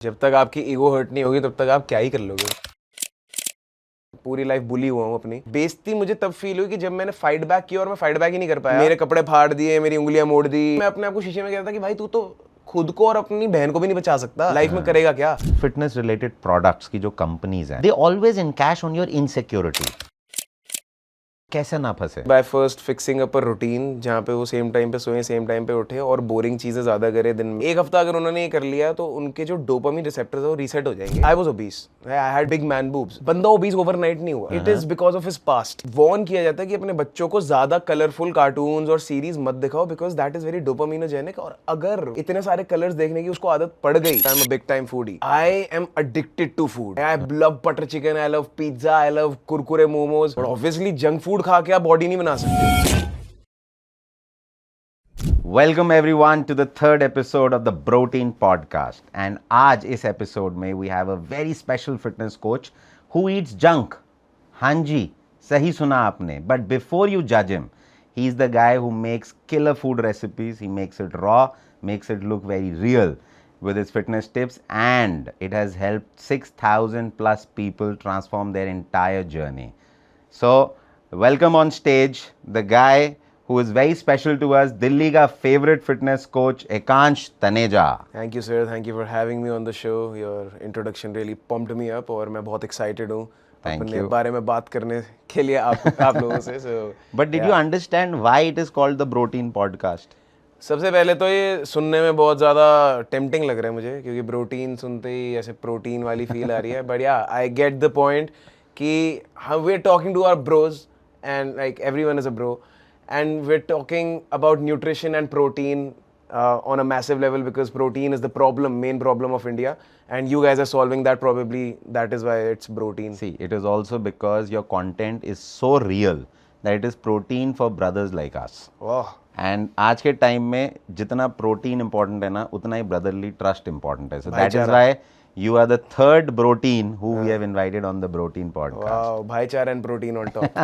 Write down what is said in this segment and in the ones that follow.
जब तक आपकी ईगो हर्ट नहीं होगी तब तक आप क्या ही कर लोगे। पूरी लाइफ बुली हुआ हूँ अपनी। बेइज्जती मुझे तब फील हुई कि जब मैंने फाइट बैक किया और मैं फाइट बैक ही नहीं कर पाया। मेरे कपड़े फाड़ दिए, मेरी उंगलियां मोड़ दी। मैं अपने आप को शीशे में कहता था कि भाई तू तो खुद को और अपनी बहन को भी नहीं बचा सकता, लाइफ में करेगा क्या। फिटनेस रिलेटेड प्रोडक्ट्स की जो कंपनीज हैं, they always encash on your insecurity. कैसे ना फंसे। By first fixing up a routine जहाँ पे वो सेम टाइम पे सोए, सेम टाइम पे उठे और बोरिंग चीजें ज्यादा करे दिन में। एक हफ्ता अगर उन्होंने ये कर लिया तो उनके जो डोपामिन रिसेप्टर्स है वो रीसेट हो जाएंगे। I was obese, I had big man boobs. बंदा ओबीस ओवरनाइट नहीं हुआ। It is because of his past. Warned किया जाता है कि अपने बच्चों को ज्यादा कलरफुल कार्टून्स और सीरीज मत दिखाओ बिकॉज दैट इज वेरी डोपामिनोजेनिक। और अगर इतने सारे कलर्स देखने की उसको आदत पड़ गई, I am a big time foodie. I am addicted to food. I love butter chicken, I love pizza, I love Kurkure momos. और ऑब्वियसली जंक फूड खा के आप बॉडी नहीं बना सकते। Welcome everyone to the third episode of the Brotein podcast. And आज इस episode में we have a very special fitness coach who eats junk. हाँ जी, सही सुना आपने। बट बिफोर यू जज him, he is the guy who makes killer food recipes. He makes it raw, makes it look very real with his fitness tips, and it has helped 6,000 plus people transform their entire journey. So welcome on stage the guy who is very special to us, Delhi ka favorite fitness coach, Ekansh Taneja. Thank you sir, thank you for having me on the show. Your introduction really pumped me up और मैं बहुत excited हूँ अपने बारे में बात करने के लिए आप लोगों से। But did you understand why it is called the Broteen podcast? सबसे पहले तो ये सुनने में बहुत ज़्यादा टेम्पटिंग लग रहा है मुझे, क्योंकि प्रोटीन सुनते ही ऐसे प्रोटीन वाली फील आ रही है। बट या आई गेट द पॉइंट कि हम we are talking to our bros and like everyone is a bro and we are talking about nutrition and protein on a massive level because protein is the main problem of India, and you guys are solving that. Probably that is why it's protein. See, it is also because your content is so real that it is protein for brothers like us. Wow. And आज के time में जितना protein important है ना, उतना ही brotherly trust important है. So that is why you are the third Broteen who we have invited on the Broteen podcast. Wow, भाईचारा and protein on top.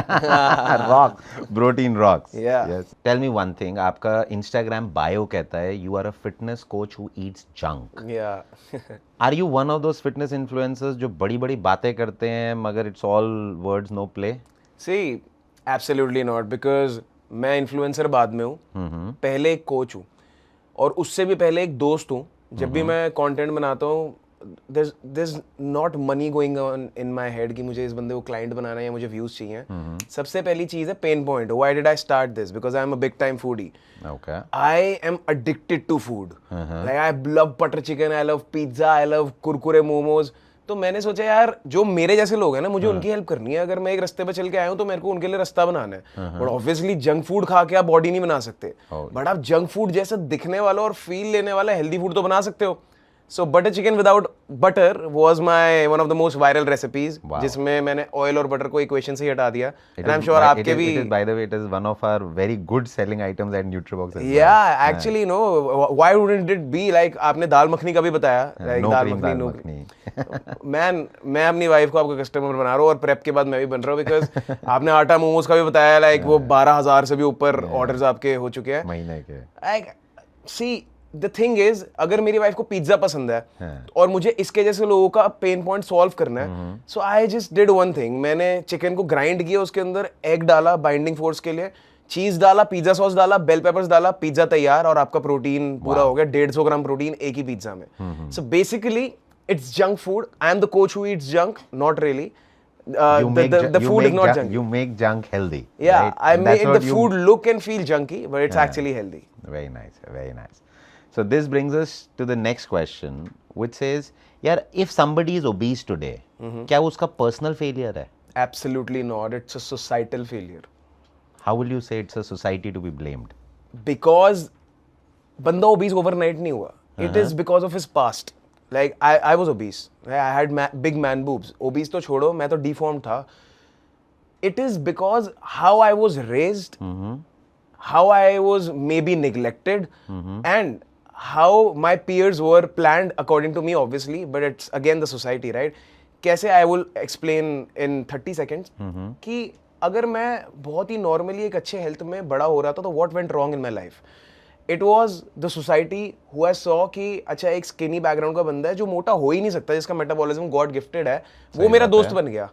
Rock, Broteen rocks. Yeah. Yes. Tell me one thing. आपका Instagram bio कहता है you are a fitness coach who eats junk. Yeah. Are you one of those fitness influencers जो बड़ी बड़ी बातें करते हैं मगर it's all words no play? See, absolutely not, because मैं इन्फ्लुएंसर बाद में हूँ, पहले एक कोच हूँ और उससे भी पहले एक दोस्त हूँ. जब भी मैं कंटेंट बनाता हूँ, there's not money going on in my head कि मुझे इस बंदे को क्लाइंट बनाना है या मुझे व्यूज चाहिए. सबसे पहली चीज़ है pain point. Why did I start this? Because I am a big time foodie. Okay. I am addicted to food. Like I love butter chicken, I love pizza, I love Kurkure momos. तो मैंने सोचा यार जो मेरे जैसे लोग हैं ना, मुझे उनकी हेल्प करनी है. अगर मैं एक रास्ते पे चल के आया हूँ तो मेरे को उनके लिए रास्ता बनाना है. बट ऑब्वियसली जंक फूड खा के आप बॉडी नहीं बना सकते, बट आप जंक फूड जैसा दिखने वाला और फील लेने वाला हेल्दी फूड तो बना सकते हो. सो butter chicken without butter was my one of the most viral recipes, जिसमें मैंने ऑयल और बटर को इक्वेशन से ही हटा दिया. एंड आई एम श्योर आपके भी. By the way, it is one of our very good selling items at Nutribox. Yeah, actually no. Why wouldn't it be? Like आपने दाल मखनी का भी बताया. Like दाल मखनी. मैं अपनी वाइफ को आपका कस्टमर बना रहा हूँ और प्रेप के बाद मैं भी बन रहा हूँ, बिकॉज आपने आटा मोमोज का भी बताया. लाइक वो 12,000 से भी ऊपर ऑर्डर्स आपके हो चुके हैं महीने के. Like, see, the thing is, अगर मेरी वाइफ को पिज्जा पसंद है और मुझे इसके जैसे लोगों का पेन पॉइंट सॉल्व करना है, so I just did one thing. मैंने चिकन को ग्राइंड किया, उसके अंदर एग डाला बाइंडिंग फोर्स के लिए, चीज डाला, पिज्जा सॉस डाला, बेल पेपर्स डाला, पिज्जा तैयार और आपका प्रोटीन पूरा हो गया. 150 ग्राम प्रोटीन एक ही पिज्जा में. So basically it's junk food. I am the coach who eats junk, not really. The food is not junk. You make junk healthy. Yeah, right? I made the food look and feel junky, but it's actually healthy. Very nice, very nice. So this brings us to the next question, which says, यार, if somebody is obese today, क्या उसका personal failure है? Absolutely not. It's a societal failure. How will you say it's a society to be blamed? Because बंदा obese overnight नहीं हुआ. It is because of his past. Like I was obese. I had big man boobs. Obese तो छोड़ो, मैं तो deformed था. It is because how I was raised, how I was maybe neglected, and how my peers were planned according to me, obviously. But it's again the society, right? कैसे I will explain in 30 seconds कि अगर मैं बहुत ही normally एक अच्छे health में बड़ा हो रहा था तो what went wrong in my life? It was the society who I saw कि अच्छा एक स्किनी बैकग्राउंड का बंदा है जो मोटा हो ही नहीं सकता, जिसका मेटाबॉलिज्म गॉड गिफ्टेड है, वो मेरा दोस्त बन गया।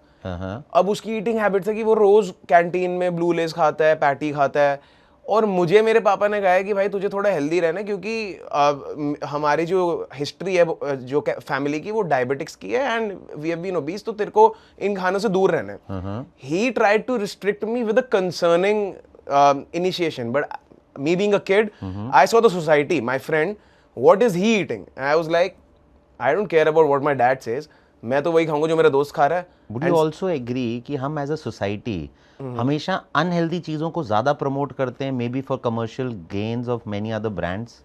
अब उसकी ईटिंग हैबिट्स है कि वो रोज कैंटीन में ब्लू लेस खाता है, पैटी खाता है, और मुझे मेरे पापा ने कहा है कि भाई तुझे थोड़ा हेल्दी रहना, क्योंकि हमारी जो हिस्ट्री है जो फैमिली की वो डायबिटिक्स की है and we have been obese, तो तेरे को इन खानों से दूर रहना है। He tried to restrict me with a concerning initiation, but me being a kid, I saw the society, my friend, what is he eating? And I was like, I don't care about what my dad says. मैं तो वही खाऊंगा जो मेरा दोस्त खा रहा है। Would you also agree कि हम एज अ सोसाइटी हमेशा अनहेल्दी चीजों को ज्यादा प्रमोट करते हैं, may be for commercial gains of many other brands?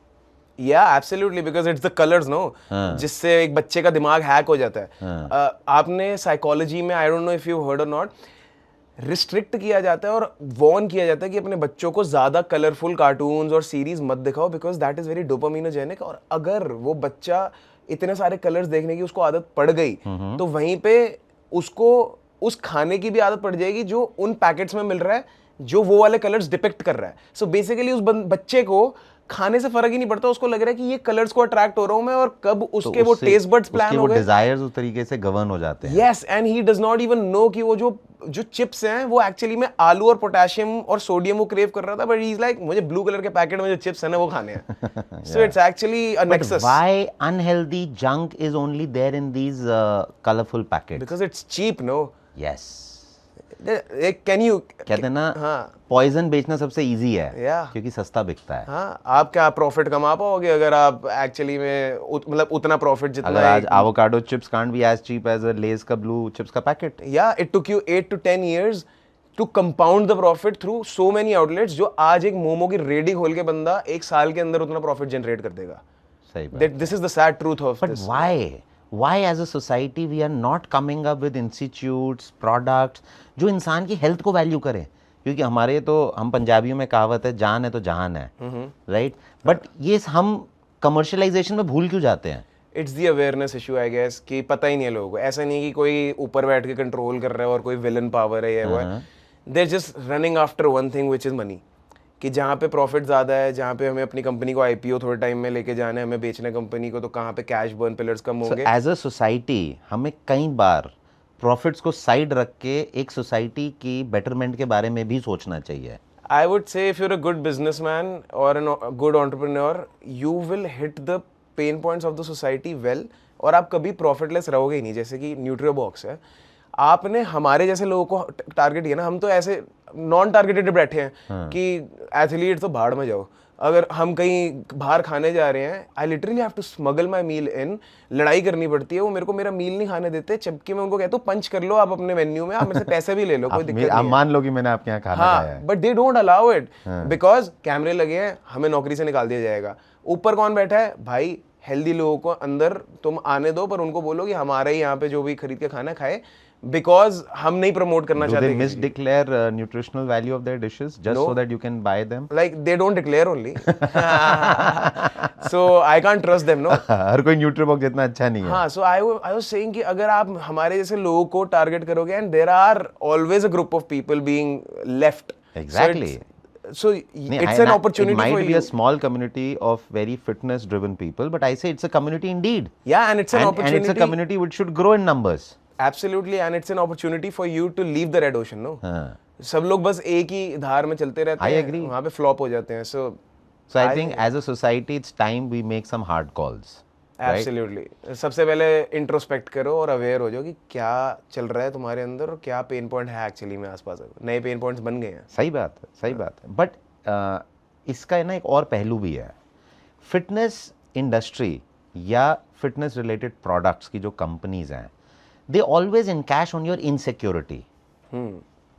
Yeah, absolutely, because it's the colors, no? जिससे एक बच्चे का दिमाग हैक हो जाता है। आपने साइकोलॉजी में, I don't know if you heard or not, restrict किया जाता है और वॉर्न किया जाता है कि अपने बच्चों को ज्यादा कलरफुल कार्टून्स और सीरीज मत दिखाओ, बिकॉज दैट इज वेरी डोपामिनोजेनिक। और अगर वो बच्चा इतने सारे कलर्स देखने की उसको आदत पड़ गई, तो वहीं पे उसको उस खाने की भी आदत पड़ जाएगी जो उन पैकेट्स में मिल रहा है, जो वो वाले कलर्स डिपिक्ट कर रहा है। सो बेसिकली उस बच्चे को खाने से फर्क ही नहीं पड़ता, उसको लग रहा है कि ये कलर्स को अट्रैक्ट हो रहा हूं मैं, और कब उसके वो टेस्ट बड्स प्लान हो गए, डिजायर्स उस तरीके से गवर्न हो जाते हैं। Yes, and he does not even know कि वो जो चिप्स हैं वो एक्चुअली में आलू और पोटेशियम और सोडियम वो क्रेव कर रहा था, बट ही इज लाइक मुझे ब्लू कलर के पैकेट में जो चिप्स है ना वो खाने हैं। So it's actually a nexus. Why unhealthy junk is only there in these colourful packets? Because it's cheap, no? Yes, can you कहते हैं ना, हाँ, पॉइजन बेचना सबसे इजी है, Yeah. क्योंकि सस्ता बिकता है। हाँ, आप क्या प्रॉफिट कमा पाओगे अगर आप एक्चुअली में मतलब उतना प्रॉफिट जितना अगर आज avocado chips can't be as cheap as a Lay's का ब्लू चिप्स का पैकेट। या it took you 8 to 10 years to compound the profit through so many outlets, जो आज एक मोमो की रेडी खोल के बंदा एक साल के अंदर उतना प्रॉफिट जनरेट कर देगा। सही बात। This is the sad truth of But this. why as a society we are not coming up with institutes, products जो इंसान की हेल्थ को वैल्यू करें? क्योंकि हमारे तो, हम पंजाबियों में कहावत है, जान है तो जहान है, राइट? बट ये हम कमर्शलाइजेशन में भूल क्यों जाते हैं? It's the awareness issue I guess, कि पता ही नहीं है लोगों को। ऐसा नहीं कि कोई ऊपर बैठ के कंट्रोल कर रहा है और कोई विलन पावर है, ये वो है। They are just running after one thing which is money, कि जहाँ पे प्रॉफिट ज़्यादा है, जहाँ पे हमें अपनी कंपनी को आईपीओ थोड़े टाइम में लेके जाना है, हमें बेचना कंपनी को, तो कहाँ पे कैश बर्न पिलर्स कम होंगे। एज अ सोसाइटी हमें कई बार प्रॉफिट्स को साइड रख के एक सोसाइटी की बेटरमेंट के बारे में भी सोचना चाहिए। I would say if you're a good businessman or a good entrepreneur, you will hit the pain points of the society well, और आप कभी प्रॉफिटलेस रहोगे ही नहीं। जैसे कि न्यूट्रियोबॉक्स है, आपने हमारे जैसे लोगों को टारगेट किया ना, हम तो ऐसे नॉन टारगेटेड बैठे हैं कि एथलीट तो भाड़ में जाओ। अगर हम कहीं बाहर खाने जा रहे हैं, I literally have to smuggle my meal in, लड़ाई करनी पड़ती है, वो मेरे को मेरा मील नहीं खाने देते, जबकि मैं उनको कहता हूँ पंच कर लो आप अपने मेन्यू में, आप मेरे से पैसे भी ले लो, कोई दिक्कत नहीं है। मान लो कि मैंने आपके यहाँ खाना खाया है, but they don't allow it because कैमरे लगे हैं, हमें नौकरी से निकाल दिया जाएगा। ऊपर कौन बैठा है भाई? हेल्दी लोगों को अंदर तुम आने दो, पर उनको बोलो कि हमारे ही यहाँ पे जो भी खरीद के खाना खाए, बिकॉज हम नहीं प्रमोट करना चाहते। Do they misdeclare nutritional value of their dishes just so that you can buy them? Like they don't declare only. So I can't trust them, no? हर कोई न्यूट्रीबॉक्स जितना अच्छा नहीं है। हाँ, so I was saying कि अगर आप हमारे जैसे लोगों को टारगेट करोगे, and there are always a group of people being left. Exactly. So it's an opportunity it might for be you. a small community of very fitness driven people, but I say it's a community indeed. Yeah, and it's an opportunity. And it's a community which should grow in numbers. Absolutely, and it's an opportunity for you to leave the red ocean, no? सब लोग बस एक ही धार में चलते रहते हैं, I agree. वहाँ पे फ्लॉप हो जाते हैं। So I think as a society it's time we make some hard calls. Absolutely. सबसे पहले इंट्रोस्पेक्ट करो और अवेयर हो जाओ कि क्या चल रहा है तुम्हारे अंदर और क्या पेन पॉइंट है एक्चुअली में आसपास। नए पेन पॉइंट्स बन गए हैं। सही बात है, सही बात है। बट इसका ना एक और पहलू भी है। फिटनेस इंडस्ट्री या फिटनेस रिलेटेड प्रोडक्ट्स की जो कंपनीज हैं, they always encash on your insecurity.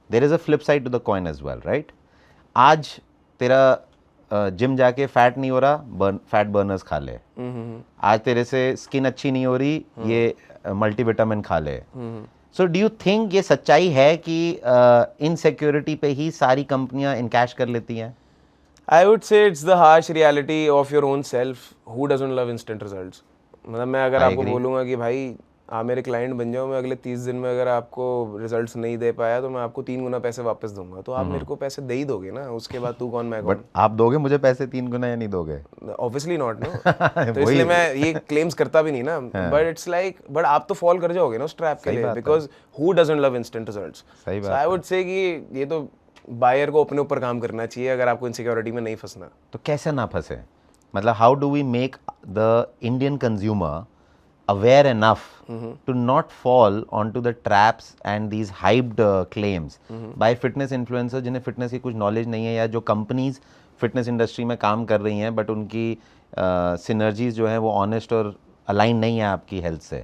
There is a flip side to the coin as well, right? आज तेरा जिम जाके फैट नहीं हो रहा, फैट बर्नर्स खा ले। आज तेरे से स्किन अच्छी नहीं हो रही, ये मल्टीविटामिन खा ले। सो डू यू थिंक ये सच्चाई है कि इनसिक्योरिटी पे ही सारी कंपनियां इनकैश कर लेती हैं? I would say it's the harsh reality of your own self who doesn't love instant results. मतलब मैं अगर आपको बोलूँगा कि भाई आप मेरे क्लाइंट बन जाओ, मैं अगले 30 दिन में अगर आपको रिजल्ट्स नहीं दे पाया तो मैं आपको 3 गुना पैसे वापस दूंगा। तो आप मेरे को पैसे दे ही दोगे ना, उसके बाद तू कौन मैं बट कौन? आप दोगे मुझे पैसे 3 गुना या नहीं दोगे? Obviously not know. तो वही इसलिए मैं ये क्लेम्स करता भी नहीं ना। बट इट्स लाइक, बट आप तो फॉल कर जाओगे ना उस ट्रैप के सही लिए, बात है। Because who doesn't love instant results. सही सो बात आई वुड से कि ये तो बायर को अपने ऊपर काम करना चाहिए अगर आपको इनसिक्योरिटी में नहीं फंसना। तो कैसे ना फंसे? मतलब how do we make the Indian consumer aware enough to not fall onto the traps and these hyped claims by fitness influencers जिन्हें फिटनेस की कुछ नॉलेज नहीं है, या जो कंपनीज फिटनेस इंडस्ट्री में काम कर रही हैं बट उनकी सिनर्जीज जो है वो ऑनेस्ट और अलाइन नहीं है आपकी हेल्थ से?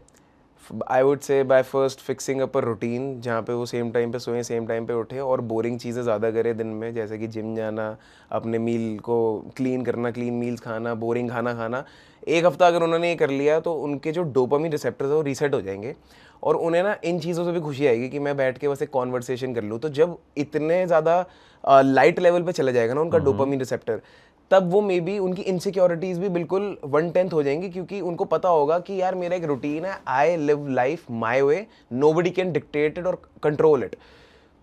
आई वुड से by first fixing up a routine जहाँ पे वो सेम टाइम पे सोए, सेम टाइम पे उठे और बोरिंग चीज़ें ज़्यादा करे दिन में, जैसे कि जिम जाना, अपने मील को क्लीन करना, क्लीन मील्स खाना, बोरिंग खाना खाना। एक हफ्ता अगर उन्होंने ये कर लिया तो उनके जो डोपामिन रिसेप्टर्स है वो रीसेट हो जाएंगे और उन्हें ना इन चीज़ों से भी खुशी आएगी कि मैं बैठ के बस एक कॉन्वर्सेशन कर लूँ। तो जब इतने ज़्यादा लाइट लेवल पे चला जाएगा ना उनका डोपामिन रिसेप्टर, तब वो मे बी उनकी इनसिक्योरिटीज़ भी बिल्कुल 1/10 हो जाएंगी, क्योंकि उनको पता होगा कि यार मेरा एक रूटीन है, I live life my way, nobody can dictate it और कंट्रोल इट।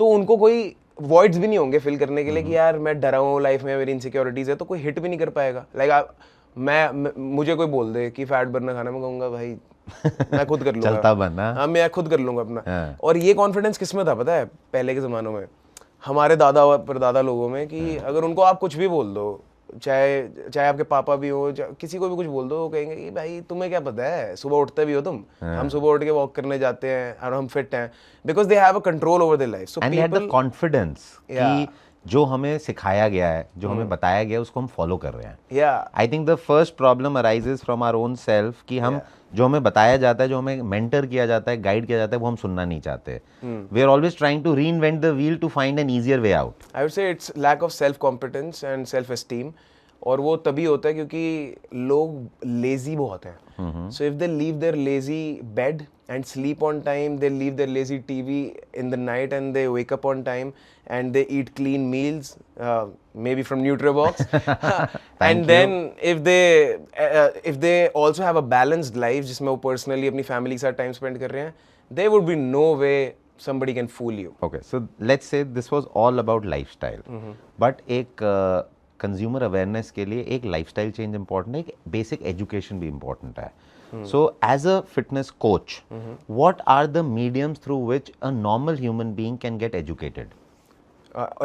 तो उनको कोई वॉइड्स भी नहीं होंगे फिल करने के लिए कि यार मैं डरा हूँ लाइफ में, मेरी इनसिक्योरिटीज़ है, तो कोई हिट भी नहीं कर पाएगा। लाइक मुझे कोई बोल दे कि फैट बर्नर खाना, मैं कहूँगा भाई मैं खुद कर लूँगा, चलता बना। हाँ मैं खुद कर लूँगा अपना। हाँ। और ये कॉन्फिडेंस किस में था पता है पहले के ज़मानों में, हमारे दादा और परदादा लोगों में, कि अगर उनको आप कुछ भी बोल दो, चाहे आपके पापा भी हो, किसी को भी कुछ बोल दो, वो कहेंगे कि भाई तुम्हें क्या पता है, सुबह उठते भी हो तुम, हम सुबह उठ के वॉक करने जाते हैं और हम फिट हैं, because they have a control over their life. So and they had the confidence कि जो हमें सिखाया गया है, जो हमें बताया गया है, उसको हम फॉलो कर रहे हैं। Yeah I think the first problem arises from our own self कि हम जो हमें बताया जाता है, जो हमें मेंटर किया जाता है, गाइड किया जाता है, वो हम सुनना नहीं चाहते। We are always trying to reinvent the wheel to find an easier way out. I would say it's lack of self competence and self esteem, और वो तभी होता है क्योंकि लोग लेजी बहुत हैं। So if they leave their lazy bed and sleep on time, they leave their lazy TV in the night and they wake up on time and they eat clean meals, maybe from Nutribox. And then if they also have a balanced life जिसमें वो personally अपनी family के साथ time spend कर रहे हैं, there would be no way somebody can fool you. Okay, so let's say this was all about lifestyle, but एक consumer awareness के लिए एक lifestyle change important है, एक basic education भी important है। So as a fitness coach, what are the mediums through which a normal human being can get educated?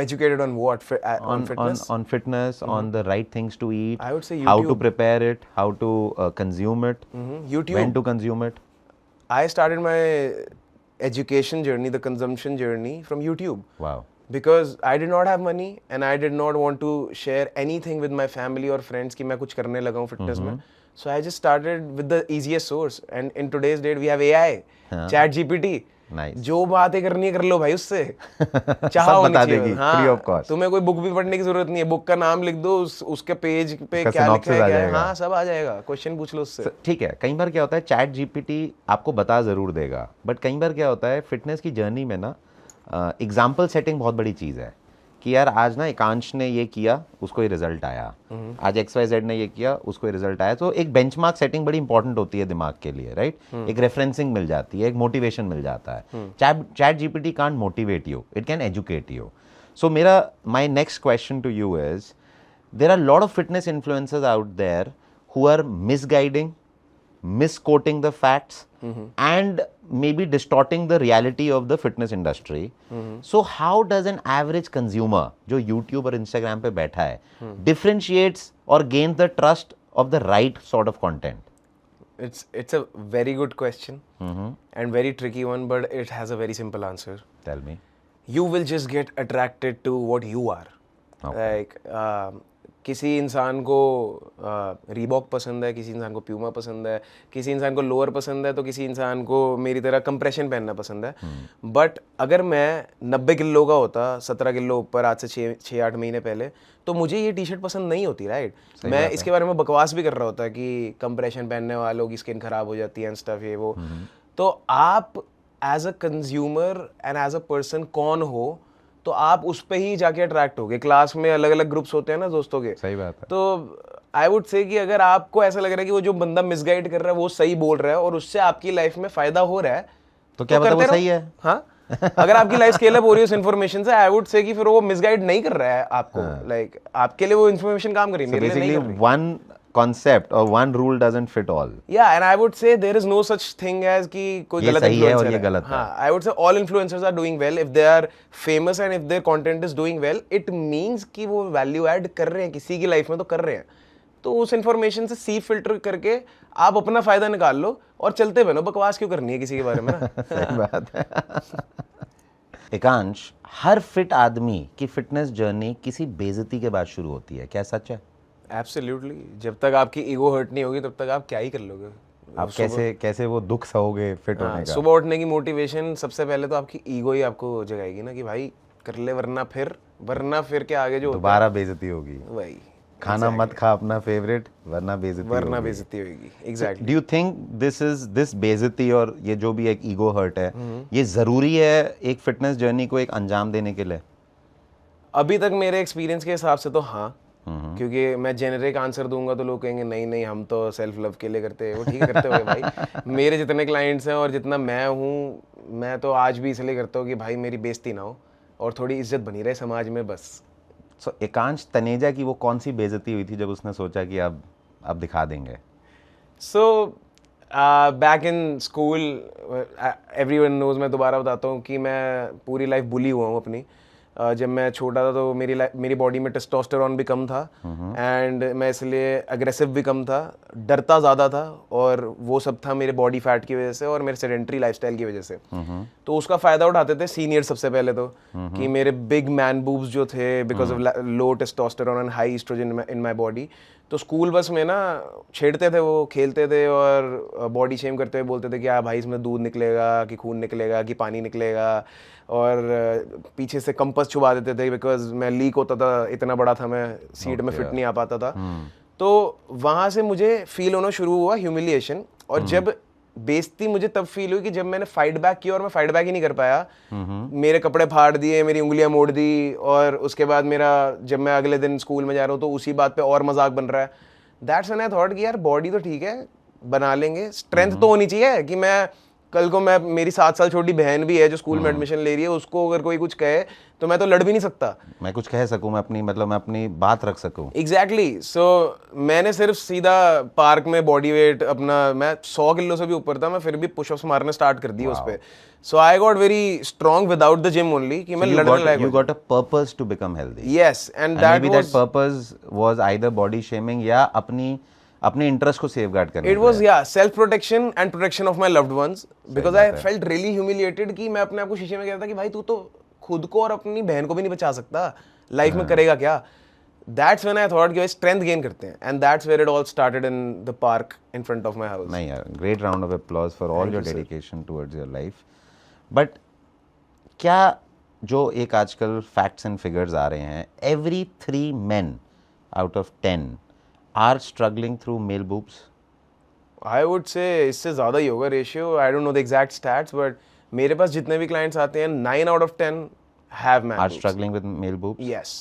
Educated on what? On fitness? On fitness, on the right things to eat. I would say how to YouTube. prepare it, how to consume it, YouTube. when to consume it. I started my education journey, the consumption journey, from YouTube. Wow. Because I did not have money and I did not want to share anything with my family or friends कि मैं कुछ करने लगा हूँ fitness में. So I just started with the easiest source, and in today's date we have AI, Chat GPT. Nice. जो बातें करनी है कर लो भाई उससे, चाह सब होनी बता चाहिए। देगी, हाँ, free of cost. तुम्हें कोई बुक भी पढ़ने की जरूरत नहीं है, बुक का नाम लिख दो, उसके पेज पे उसका क्या लिखा है, synopsis आ क्या है, जाएगा। हाँ सब आ जाएगा, क्वेश्चन पूछ लो उससे। ठीक है, कई बार क्या होता है, चैट जीपीटी आपको बता ज़रूर देगा, बट कई बार क्या होता है फिटनेस की जर्नी में ना, एग्जाम्पल सेटिंग बहुत बड़ी चीज़ है कि यार आज ना एकांश ने ये किया, उसको ये रिजल्ट आया, आज XYZ ने ये किया, उसको ये रिजल्ट आया। तो एक बेंचमार्क सेटिंग बड़ी इंपॉर्टेंट होती है दिमाग के लिए, राइट? एक रेफरेंसिंग मिल जाती है, एक मोटिवेशन मिल जाता है। ChatGPT can't motivate you, it can educate you. So my next question to you is, there are lot of fitness influencers out there who are misguiding, misquoting the facts, and maybe distorting the reality of the fitness industry. So how does an average consumer जो YouTube और Instagram पे बैठा है differentiates or gains the trust of the right sort of content? It's a very good question and very tricky one, but it has a very simple answer. Tell me. You will just get attracted to what you are. Okay. Like किसी इंसान को Reebok पसंद है, किसी इंसान को Puma पसंद है, किसी इंसान को लोअर पसंद है, तो किसी इंसान को मेरी तरह कंप्रेशन पहनना पसंद है। बट अगर मैं 90 किलो का होता, 17 किलो ऊपर, आज से 6-8 महीने पहले, तो मुझे ये टी शर्ट पसंद नहीं होती, राइट? मैं इसके बारे में बकवास भी कर रहा होता कि कंप्रेशन पहनने वालों की स्किन खराब हो जाती है एंड स्टफ, ये वो। तो आप as a consumer and as a person कौन हो, तो आप उस पे ही जाके अट्रैक्ट होगे। क्लास में अलग अलग ग्रुप्स होते हैं ना दोस्तों के, सही बात है। तो आई वुड से कि अगर आपको ऐसा लग रहा है कि वो जो बंदा मिसगाइड कर रहा है वो सही बोल रहा है और उससे आपकी लाइफ में फायदा हो रहा है, तो क्या पता वो करते सही रहो। है। हाँ, अगर आपकी लाइफ स्केल अप हो रही है उस इन्फॉर्मेशन से, आई वुड से कि फिर वो मिसगाइड नहीं कर रहा है आपको। लाइक आपके लिए वो इन्फॉर्मेशन काम कर रही है, So मेरे लिए नहीं basically, कर रही। one concept or one rule doesn't fit all. Yeah, and I would say there is no such thing as कि कोई ये गलत सही है और influencer ये है। गलत है। हाँ, I would say all influencers are doing well if they are famous and if their content is doing well, it means कि वो value add कर रहे हैं किसी की लाइफ में, तो कर रहे हैं। तो उस इन्फॉर्मेशन से सी फिल्टर करके आप अपना फायदा निकाल लो और चलते बनो, बकवास क्यों करनी है किसी के बारे में ना। सही बात है। एकांश, हर फिट आदमी की फिटनेस जर्नी किसी बेइज्जती के बाद शुरू होती है, क्या सच है? एब्सोल्युटली, जब तक आपकी ईगो हर्ट नहीं होगी तब तक आप क्या ही कर लोगे। आप कैसे वो दुख सहोगे फिट हाँ, होने का? सुबह उठने की मोटिवेशन सबसे पहले तो आपकी ईगो ही आपको जगाएगी ना कि भाई कर ले, वरना फिर के आगे जो होता दोबारा बेइज्जती होगी। है वही, खाना मत खा अपना फेवरेट, वरना बेइज्जती वरना होगी। बेइज्जती होगी। Exactly. Do you think this बेइज्जती और ये जो भी एक ईगो हर्ट है, ये जरूरी है एक फिटनेस जर्नी को एक अंजाम देने के लिए? अभी तक मेरे एक्सपीरियंस के हिसाब से तो हाँ, क्योंकि मैं जेनरिक आंसर दूंगा तो लोग कहेंगे नहीं नहीं हम तो सेल्फ लव के लिए करते हैं। वो ठीक है, करते हो भाई। मेरे जितने क्लाइंट्स हैं और जितना मैं हूँ, मैं तो आज भी इसलिए करता हूँ कि भाई मेरी बेइज्जती ना हो और थोड़ी इज्जत बनी रहे समाज में, बस। सो एकांश, तनेजा की वो कौन सी बेइज्जती हुई थी जब उसने सोचा कि अब दिखा देंगे? So back in school, everyone knows, मैं दोबारा बताता हूँ कि मैं पूरी लाइफ बुली हुआ हूँ अपनी। जब मैं छोटा था तो मेरी बॉडी में टेस्टोस्टेरोन भी कम था एंड मैं इसलिए अग्रेसिव भी कम था, डरता ज़्यादा था, और वो सब था मेरे बॉडी फैट की वजह से और मेरे सेडेंट्री लाइफस्टाइल की वजह से। तो उसका फ़ायदा उठाते थे सीनियर सबसे पहले तो, कि मेरे बिग मैन बूब्स जो थे because of low testosterone and high oestrogen in my body. तो स्कूल बस में ना छेड़ते थे, वो खेलते थे और बॉडी शेम करते हुए बोलते थे कि भाई इसमें दूध निकलेगा, कि खून निकलेगा, कि पानी निकलेगा, और पीछे से कंपस छुपा देते थे बिकॉज मैं लीक होता था, इतना बड़ा था मैं, सीट में फिट नहीं आ पाता था। तो वहाँ से मुझे फील होना शुरू हुआ ह्यूमिलिएशन, और जब बेइज्जती मुझे तब फील हुई कि जब मैंने फाइट बैक किया और मैं फाइट बैक ही नहीं कर पाया। मेरे कपड़े फाड़ दिए, मेरी उंगलियां मोड़ दी, और उसके बाद मेरा जब मैं अगले दिन स्कूल में जा रहा हूँ तो उसी बात पे और मजाक बन रहा है। दैट्स व्हेन आई थॉट कि यार बॉडी तो ठीक है, बना लेंगे, स्ट्रेंथ तो होनी चाहिए कि मैं कल को मेरी 7 साल छोटी बहन भी है जो स्कूल में एडमिशन ले रही है, उसको अगर कोई कुछ कहे तो मैं तो लड़ भी नहीं सकता। मैं कुछ कह सकूं, मैं अपनी बात रख सकूं। एग्जैक्टली। सो मैंने सिर्फ सीधा पार्क में बॉडी वेट अपना, मैं 100 किलो से भी ऊपर था, मैं फिर भी पुशअप्स मारने स्टार्ट कर दिए उस पे। So I got very strong without the gym only, कि मैं लड़ने लायक। You got a purpose to become healthy. Yes, and And that maybe was that purpose was either body shaming या अपने इंटरेस्ट को सेफगार्ड करने it was self protection and protection of my loved ones, because I felt really humiliated कि मैं अपने आप को शीशे में कह रहा था कि भाई तू तो खुद को और अपनी बहन को भी नहीं बचा सकता, लाइफ में करेगा क्या। That's when I thought कि भाई स्ट्रेंथ गेन करते हैं, and that's where it all started in the park in front of my house. नहीं यार, great round of applause for all your dedication towards your life. But क्या जो एक आजकल facts and figures आ रहे हैं, every 3 men out of 10 are struggling through male boobs? I would say इससे ज़्यादा ही होगा ratio, I don't know the exact stats, but मेरे पास जितने भी क्लाइंट्स आते हैं 9 out of 10 have man Are boobs. struggling with male boobs? Yes.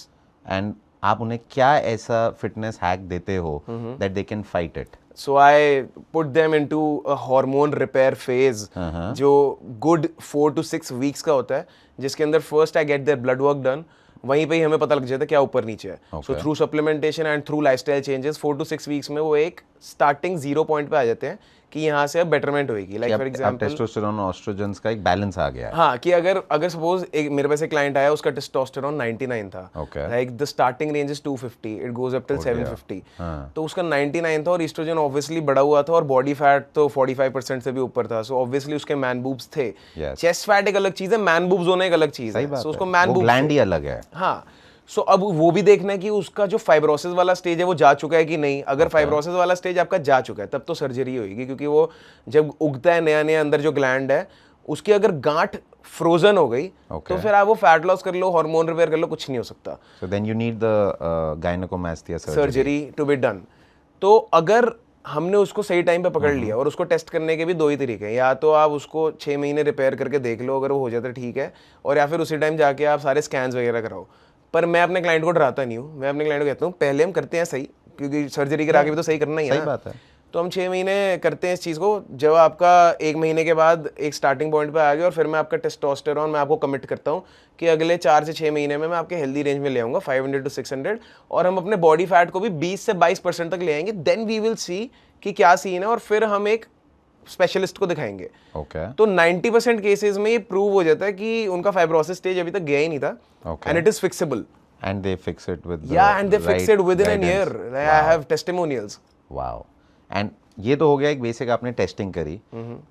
And आप उन्हें क्या ऐसा फिटनेस हैक देते हो that they can fight it? So I put them into a hormone repair phase, जो good 4 to 6 weeks का होता है, जिसके अंदर first I get their blood work done, वहीं पे ही हमें पता लग जाता है क्या ऊपर नीचे है। So through supplementation and through lifestyle changes 4 to 6 weeks में वो एक स्टार्टिंग 0 पॉइंट पे आ जाते हैं कि यहाँ से अब बेटरमेंट होगी। लाइक फॉर एग्जांपल टेस्टोस्टेरोन और एस्ट्रोजन्स का एक बैलेंस आ गया है। हाँ, कि अगर सपोज एक मेरे पास एक क्लाइंट आया, उसका टेस्टोस्टेरोन 99 था, like the starting range is 250, it goes up till 750, तो उसका 99 था और ईस्ट्रोजन ऑब्वियसली बढ़ा हुआ था और बॉडी फैट तो 45% से भी ऊपर था, सो ऑब्वियसली उसके मैन बूब्स थे। चेस्ट फैट एक अलग चीज है, मैन बूब्स होना एक अलग चीज है, सो उसको मैन बूब्स, ग्लैंड ही अलग है। हाँ, सो अब वो भी देखना है कि उसका जो फाइब्रोसिस वाला स्टेज है वो जा चुका है कि नहीं। अगर फाइब्रोसिस वाला स्टेज आपका जा चुका है तब तो सर्जरी होगी, क्योंकि वो जब उगता है नया नया अंदर जो ग्लैंड है उसकी अगर गांठ फ्रोजन हो गई तो फिर आप वो फैट लॉस कर लो, हार्मोन रिपेयर कर लो, कुछ नहीं हो सकता। So then you need the gynecomastia surgery to be done. तो अगर हमने उसको सही टाइम पे पकड़ लिया, और उसको टेस्ट करने के भी 2 ही तरीके हैं, या तो आप उसको 6 महीने रिपेयर करके देख लो, अगर वो हो जाता है ठीक है, और या फिर उसी टाइम जाके आप सारे स्कैन्स वगैरह कराओ। पर मैं अपने क्लाइंट को डराता नहीं हूँ, मैं अपने क्लाइंट को कहता हूँ पहले हम करते हैं सही, क्योंकि सर्जरी करा के भी तो सही करना ही है सही ना। बात है। तो हम 6 महीने करते हैं इस चीज़ को, जब आपका 1 महीने के बाद एक स्टार्टिंग पॉइंट पे आ गया, और फिर मैं आपका टेस्टोस्टेरोन मैं आपको कमिट करता हूँ कि अगले 4 से 6 महीने में मैं आपके हेल्दी रेंज में ले आऊँगा 500 to 600, और हम अपने बॉडी फैट को भी 20 से 22% तक ले आएंगे। देन वी विल सी कि क्या सीन है, और फिर हम एक स्पेशलिस्ट को दिखाएंगे। ओके। तो 90% केसेस में ये प्रूव हो जाता है कि उनका फाइब्रोसिस स्टेज अभी तक गया ही नहीं था, and it is fixable. And they fix it with the Yeah, and they fix right it within a year. guidance. I have testimonials. Wow. And ये तो हो गया एक बेसिक आपने टेस्टिंग करी.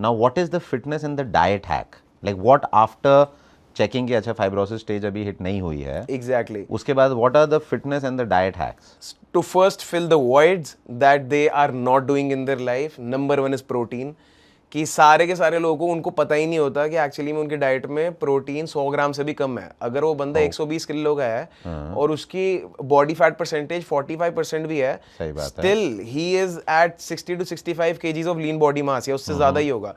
Now what is the fitness and the diet hack? Like what after checking कि अच्छा fibrosis stage अभी हिट नहीं हुई है, Exactly. उसके बाद what are the fitness and the diet hacks? To first fill the voids that they are not doing in their life, number 1 is protein. कि सारे के सारे लोगों को उनको पता ही नहीं होता कि एक्चुअली में उनकी डाइट में प्रोटीन 100 ग्राम से भी कम है। अगर वो बंदा 120 किलो का है और उसकी बॉडी फैट परसेंटेज 45% भी है, सही बात है। Still he is at 60 to 65 kgs of lean body mass, या उससे ज्यादा ही होगा।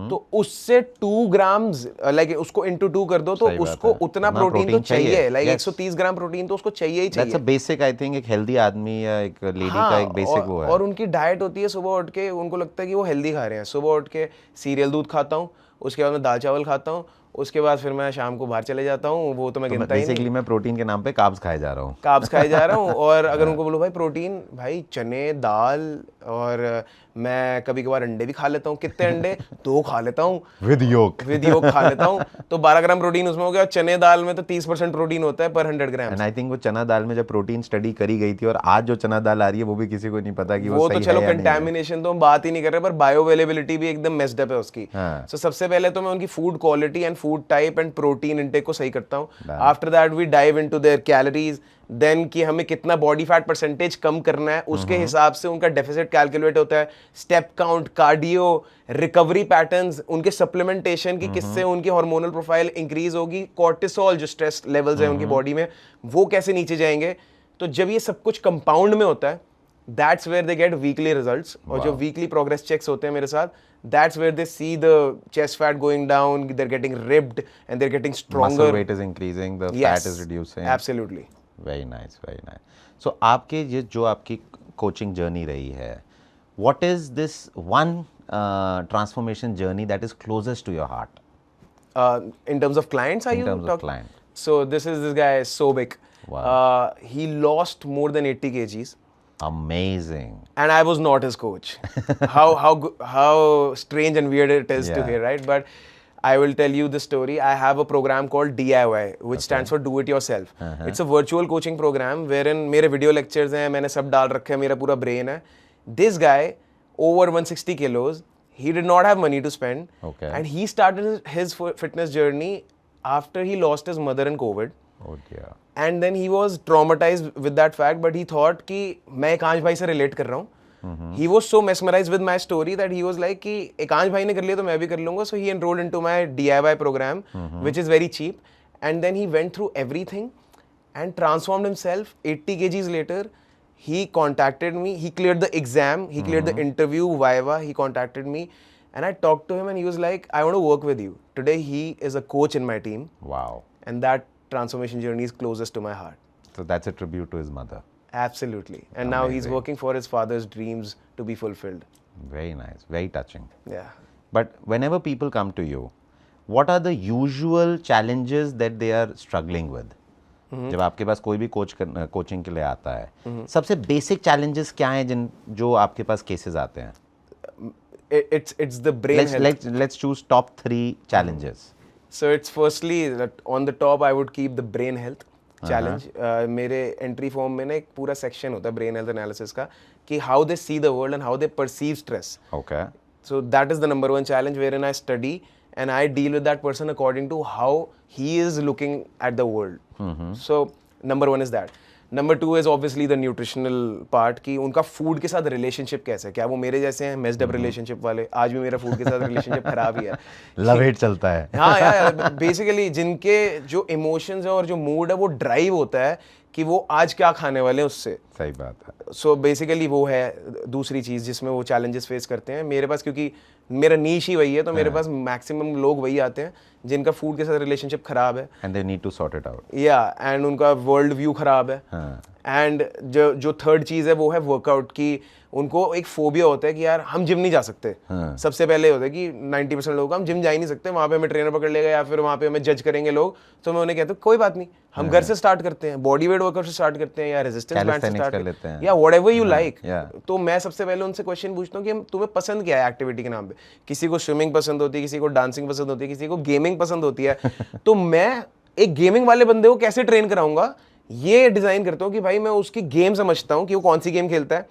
तो उससे 2 ग्राम्स लाइक उसको इंटू 2 कर दो, तो सही बात उसको है। उतना उतना प्रोटीन तो प्रोटीन चाहिए। चाहिए, लाइक Yes. 130 ग्राम प्रोटीन तो उसको चाहिए ही That's चाहिए। a basic I think एक हेल्दी आदमी या एक लेडी हाँ, का एक बेसिक वो है. और उनकी डाइट होती है सुबह उठ के उनको लगता है कि वो हेल्दी खा रहे हैं। सुबह उठ के सीरियल दूध खाता हूँ, उसके बाद मैं दाल चावल खाता हूँ, उसके बाद फिर मैं शाम को बाहर चले जाता हूँ, वो तो मैं गिनता ही नहीं। बेसिकली मैं प्रोटीन के नाम पे कार्ब्स खाए जा रहा हूँ. कार्ब्स खाए जा रहा हूँ। और अगर उनको बोलो भाई प्रोटीन, भाई चने दाल, और मैं कभी कभार अंडे भी खा लेता हूँ। कितने अंडे? 2 खा लेता हूँ विद योक खा लेता हूँ, तो 12 ग्राम प्रोटीन उसमें हो गया। चने दाल में तो 30% प्रोटीन होता है पर 100 ग्राम। एंड आई थिंक वो चना दाल में जब प्रोटीन स्टडी करी गई थी, और आज जो चना दाल आ रही है वो भी किसी को नहीं पता कि वो तो सही चलो है या नहीं है. कंटामिनेशन तो हम बात ही नहीं कर रहे, पर बायो अवेलेबिलिटी भी एकदम मेस्ड अप है उसकी। हाँ. So, सबसे पहले तो मैं उनकी food quality and food type and protein intake को सही करता हूँ। After that we dive into their calories, then कि हमें कितना बॉडी फैट परसेंटेज कम करना है, उसके हिसाब से उनका डेफिसिट कैलकुलेट होता है। Step count, cardio, recovery patterns, उनके सप्लीमेंटेशन की किससे उनकी हार्मोनल प्रोफाइल इंक्रीज होगी, कॉर्टिसोल जो स्ट्रेस लेवल्स है उनकी बॉडी में वो कैसे नीचे जाएंगे। तो जब ये सब कुछ कंपाउंड में होता है, that's where they get weekly results. और जो वीकली प्रोग्रेस चेक्स होते हैं मेरे साथ, that's where they see the chest fat going down, they're getting ripped and they're getting stronger. Muscle weight is increasing, the Yes, fat is reducing. absolutely. Very nice, very nice. So आपके ये जो आपकी coaching journey रही है, what is this one transformation journey that is closest to your heart? In terms of clients, are In you terms of talking? client. So this guy Sobik. Wow. He lost more than 80 kgs. Amazing. And I was not his coach. How strange and weird it is to Yeah. hear, right? But I will tell you the story. I have a program called DIY, which stands for Do It Yourself. It's a virtual coaching program wherein मेरे video lectures हैं, मैंने सब डाल रखे हैं, मेरा पूरा brain है. This guy, over 160 kilos, he did not have money to spend. Okay. And he started his fitness journey after he lost his mother in COVID. Oh dear. And then he was traumatized with that fact, but he thought कि मैं एकांश भाई से relate कर रहा हूँ. He was so mesmerized with my story that he was like कि एकांश भाई ने कर लिया तो मैं भी कर लूँगा. So he enrolled into my DIY program, which is very cheap. And then he went through everything and transformed himself. 80 kgs later, he contacted me. He cleared the exam. He cleared the interview, Viva. He contacted me. And I talked to him and he was like, I want to work with you. Today he is a coach in my team. Wow. And that transformation journey is closest to my heart. So that's a tribute to his mother. Absolutely. And now he's working for his father's dreams to be fulfilled. Very nice. Very touching. Yeah. But whenever people come to you, what are the usual challenges that they are struggling with? जब आपके पास कोई भी coaching के लिए आता है, सबसे basic challenges क्या हैं जो आपके पास केसेस आते हैं? It's the brain health. Let's choose top 3 challenges. So it's firstly that on the top I would keep the brain health challenge. मेरे entry form में ना एक पूरा section होता है brain health analysis का कि how they see the world and how they perceive stress. Okay. So that is the number 1 challenge wherein I study and I deal with that person according to how he is looking at the world. So number 1 is that. Number 2 is obviously the nutritional part कि उनका food के साथ relationship कैसा है, क्या वो मेरे जैसे हैं messed up relationship वाले? आज भी मेरा food के साथ relationship खराब ही है. Love hate चलता है. हाँ यार, basically जिनके जो emotions है और जो mood है वो drive होता है कि वो आज क्या खाने वाले हैं उससे। सही बात है। सो बेसिकली वो है दूसरी चीज़ जिसमें वो चैलेंजेस फेस करते हैं। मेरे पास क्योंकि मेरा नीश ही वही है, तो मेरे पास मैक्सिमम लोग वही आते हैं जिनका फूड के साथ रिलेशनशिप खराब है, and they need to sort it out. Yeah and उनका वर्ल्ड व्यू खराब है। एंड जो थर्ड चीज़ है वो है वर्कआउट की। उनको एक फोबिया होता है कि यार हम जिम नहीं जा सकते। सबसे पहले होता है कि 90% लोगों का हम जिम जा ही नहीं सकते, वहाँ पे हमें ट्रेनर पकड़ लेगा या फिर वहाँ पे हमें जज करेंगे लोग। तो मैं उन्हें कहता हूँ कोई बात नहीं, हम घर से स्टार्ट करते हैं, बॉडी वेट वर्कआउट से स्टार्ट करते हैं या रेजिस्टेंस बैंड से स्टार्ट कर लेते हैं, या व्हाटएवर यू लाइक। तो मैं सबसे पहले उनसे क्वेश्चन पूछता हूँ कि तुम्हें पसंद क्या है एक्टिविटी के नाम पे। किसी को स्विमिंग पसंद होती है, किसी को डांसिंग पसंद होती है, किसी को गेमिंग पसंद होती है। तो मैं एक गेमिंग वाले बंदे को कैसे ट्रेन कराऊंगा, ये डिजाइन करता हूँ कि भाई मैं उसकी गेम समझता हूँ कि वो कौन सी गेम खेलता है,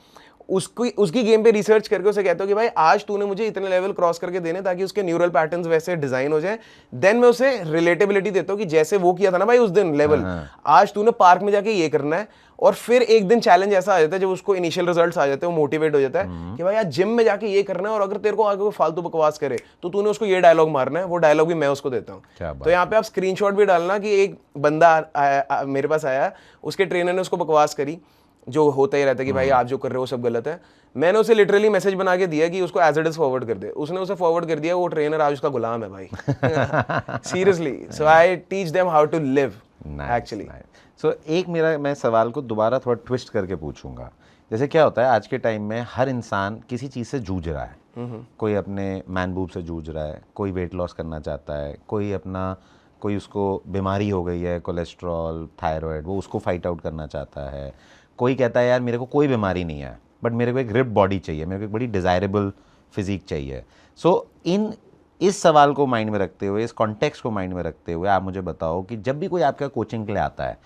उसकी गेम पे रिसर्च करके उसे कहता हूँ कि भाई आज तूने मुझे इतने लेवल क्रॉस करके देने ताकि उसके न्यूरल पैटर्न्स वैसे डिजाइन हो जाए। देन मैं उसे रिलेटेबिलिटी देता हूँ कि जैसे वो किया था ना भाई उस दिन लेवल, आज तूने पार्क में जाके ये करना है। और फिर एक दिन चैलेंज ऐसा आ जाता है जब उसको इनिशियल रिजल्ट्स आ जाते हैं, वो मोटिवेट हो जाता है कि भाई यार जिम में जाके ये करना है, और अगर तेरे को आगे कोई फालतू बकवास करे तो तूने उसको ये डायलॉग मारना है, वो डायलॉग भी मैं उसको देता हूँ। तो यहाँ पे आप स्क्रीनशॉट भी डालना कि एक बंदा मेरे पास आया, उसके ट्रेनर ने उसको बकवास करी, जो होता ही रहता है कि भाई आप जो कर रहे हो सब गलत है। मैंने उसे लिटरली मैसेज बना के दिया कि उसको एज इट इज फॉरवर्ड कर दे। उसने उसे फॉरवर्ड कर दिया, वो ट्रेनर आज उसका गुलाम है भाई। Seriously, so I teach them how to live actually. So एक मैं सवाल को दोबारा थोड़ा ट्विस्ट करके पूछूंगा। जैसे क्या होता है आज के टाइम में हर इंसान किसी चीज़ से जूझ रहा है। कोई अपने मैन बूब से जूझ रहा है, कोई वेट लॉस करना चाहता है, कोई उसको बीमारी हो गई है, कोलेस्ट्रॉल, थायराइड, वो उसको फाइट आउट करना चाहता है। कोई कहता है यार मेरे को कोई बीमारी नहीं है बट मेरे को एक रिप बॉडी चाहिए, मेरे को एक बड़ी डिज़ायरेबल फिजिक चाहिए। सो इस सवाल को माइंड में रखते हुए, इस कॉन्टेक्स्ट को माइंड में रखते हुए आप मुझे बताओ कि जब भी कोई आपका कोचिंग के लिए आता है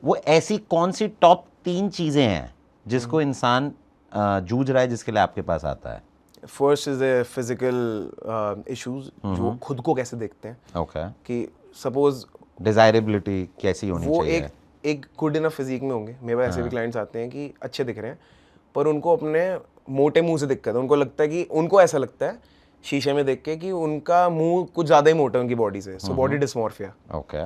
वो ऐसी कौन सी टॉप 3 चीज़ें हैं जिसको इंसान जूझ रहा है जिसके लिए आपके पास आता है? First is the physical issues, जो खुद को कैसे देखते हैं। ओके। कि सपोज डिजायरेबिलिटी कैसी होनी वो चाहिए? एक गुड इनफ फिजिक में होंगे। मेरे पास ऐसे भी क्लाइंट्स आते हैं कि अच्छे दिख रहे हैं पर उनको अपने मोटे मुंह से दिक्कत है। उनको लगता है कि उनको ऐसा लगता है शीशे में देख के कि उनका मुंह कुछ ज़्यादा ही मोटा है उनकी बॉडी से, so body dysmorphia. Okay.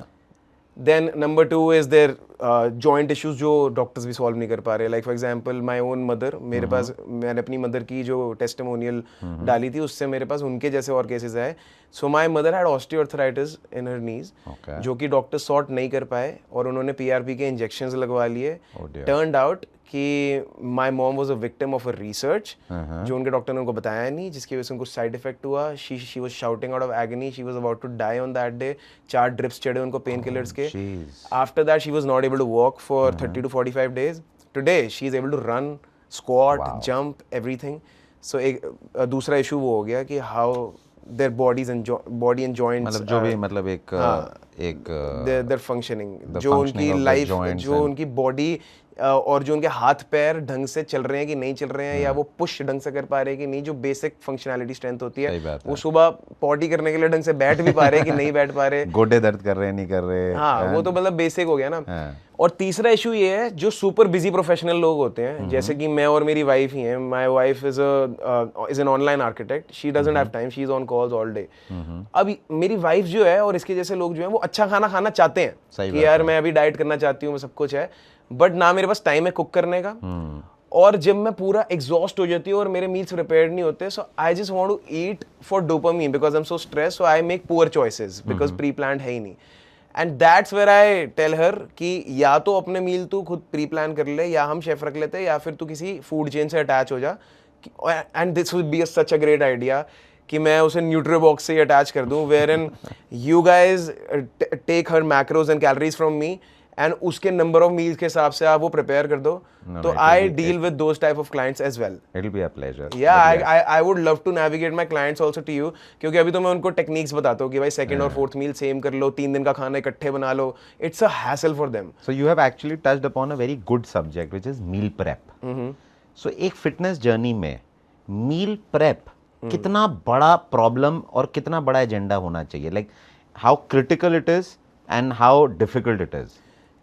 Then number 2 is their joint issues जो डॉक्टर्स भी सॉल्व नहीं कर पा रहे। Like for example my own mother, मेरे पास, मैंने अपनी मदर की जो टेस्टिमोनियल डाली थी उससे मेरे पास उनके जैसे और केसेस आए। So my mother had osteoarthritis in her knees, जो कि डॉक्टर सॉर्ट नहीं कर पाए और उन्होंने PRP के इंजेक्शंस लगवा लिए। टर्न्ड आउट कि my mom was a victim of a research जो उनके डॉक्टर ने उनको बताया नहीं, जिसकी वजह से उनको साइड इफेक्ट हुआ। She was shouting out of agony, she was about to die on that day. 4 drips चढ़े उनको पेन किलर्स के। After that she was not able to walk for 30 to 45 days. Today she is able to run, squat, jump, everything. So एक दूसरा issue वो हो गया कि how their body and joints, मतलब जो भी मतलब एक their functioning, जो उनकी लाइफ, जो उनकी बॉडी और जो उनके हाथ पैर ढंग से चल रहे हैं कि नहीं चल रहे हैं, या वो पुश ढंग से कर पा रहे हैं कि नहीं, जो बेसिक फंक्शनैलिटी स्ट्रेंथ होती है, वो सुबह पॉटी करने के लिए ढंग से बैठ भी पा रहे हैं कि नहीं बैठ पा रहे, गोडे दर्द कर रहे हैं नहीं कर रहे। हाँ, वो तो मतलब बेसिक हो गया ना। और तीसरा इशू ये है जो सुपर बिजी प्रोफेशनल लोग होते हैं, जैसे कि मैं और मेरी वाइफ ही हैं। My wife is an online architect, she doesn't have time, she is on calls all day. अब मेरी वाइफ जो है और इसके जैसे लोग जो हैं वो अच्छा खाना खाना चाहते हैं कि यार मैं अभी डाइट करना चाहती हूँ, मैं सब कुछ है, बट ना मेरे पास टाइम है कुक करने का, और जब मैं पूरा एग्जॉस्ट हो जाती हूँ और मेरे मील्स प्रिपेयर्ड नहीं होते, so I just want to eat for dopamine because I am so stress, so I make poor choices because pre planned है ही नहीं। And that's where I tell her कि या तो अपने मील तू खुद प्री प्लान कर ले, या हम शेफ रख लेते, या फिर तू किसी फूड चेन से अटैच हो जा। And this would be such a great idea कि मैं उसे न्यूट्रीबॉक्स से अटैच कर दूं, where in you guys take her macros and calories from me, and उसके नंबर ऑफ मील्स के हिसाब से आप वो प्रिपेयर कर दो। तो I deal with those type of clients as well. It will be a pleasure. Yeah I would love to navigate my clients also to you, क्योंकि अभी तो मैं उनको टेक्निक्स बताता हूँ कि भाई सेकंड और फोर्थ मील सेम कर लो, 3 दिन का खाना इकट्ठे बना लो। It's a hassle for them. So you have actually touched upon a very good subject which is meal prep. So एक फिटनेस जर्नी में मील प्रेप कितना बड़ा प्रॉब्लम और कितना बड़ा एजेंडा होना चाहिए? Like how critical it is and how difficult it is?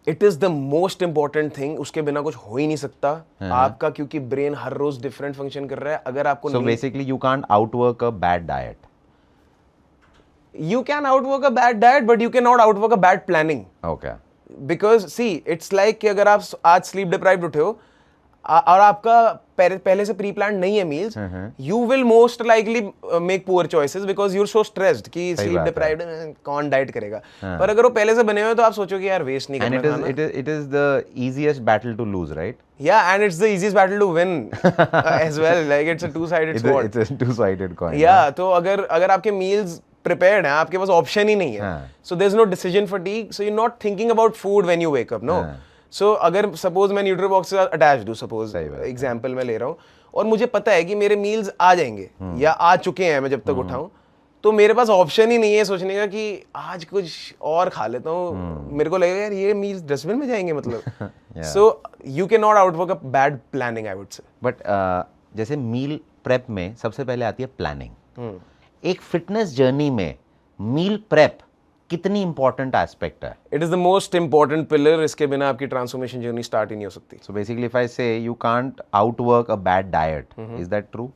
It is the most important thing, उसके बिना कुछ हो ही नहीं सकता आपका, क्योंकि ब्रेन हर रोज डिफरेंट फंक्शन कर रहा है। अगर आपको so basically you can't outwork a bad diet. You can outwork a bad diet, but you cannot outwork a bad planning. Okay. Because see it's like कि अगर आप आज स्लीप डिप्राइव्ड उठे हो और आपका पहले से प्री प्लान नहीं है meals, you will most likely make poor choices because you're so stressed कि स्लीप डिप्राइव्ड कौन डाइट करेगा। पर अगर वो पहले से बने हुए तो आप सोचो कि यार वेस्ट नहीं करना खाना। It is the easiest battle to lose, right? Yeah, and it's the easiest battle to win as well. Like it's a two-sided sword. It's a two-sided coin. Yeah, तो अगर आपके मील्स प्रिपेयर्ड हैं, आपके पास option ही नहीं है, so there's no decision fatigue, so you're not thinking about food when you wake up, no. So अगर suppose मैं न्यूट्रीबॉक्स से अटैच्ड हूँ, सपोज एग्जांपल मैं ले रहा हूँ, और मुझे पता है कि मेरे मील्स आ जाएंगे या आ चुके हैं मैं जब तक उठाऊं, तो मेरे पास ऑप्शन ही नहीं है सोचने का कि आज कुछ और खा लेता हूँ, मेरे को लगेगा यार ये मील्स डस्टबिन में जाएंगे मतलब। So you can not outwork a bad planning, I would say. But जैसे मील प्रेप में सबसे पहले आती है प्लानिंग। एक फिटनेस जर्नी में मील प्रेप कितनी इंपॉर्टेंट एस्पेक्ट है? It is the most important pillar, इसके बिना आपकी ट्रांसफॉर्मेशन जर्नी स्टार्ट ही नहीं हो सकती। So basically if I say you can't outwork a bad diet, is that true?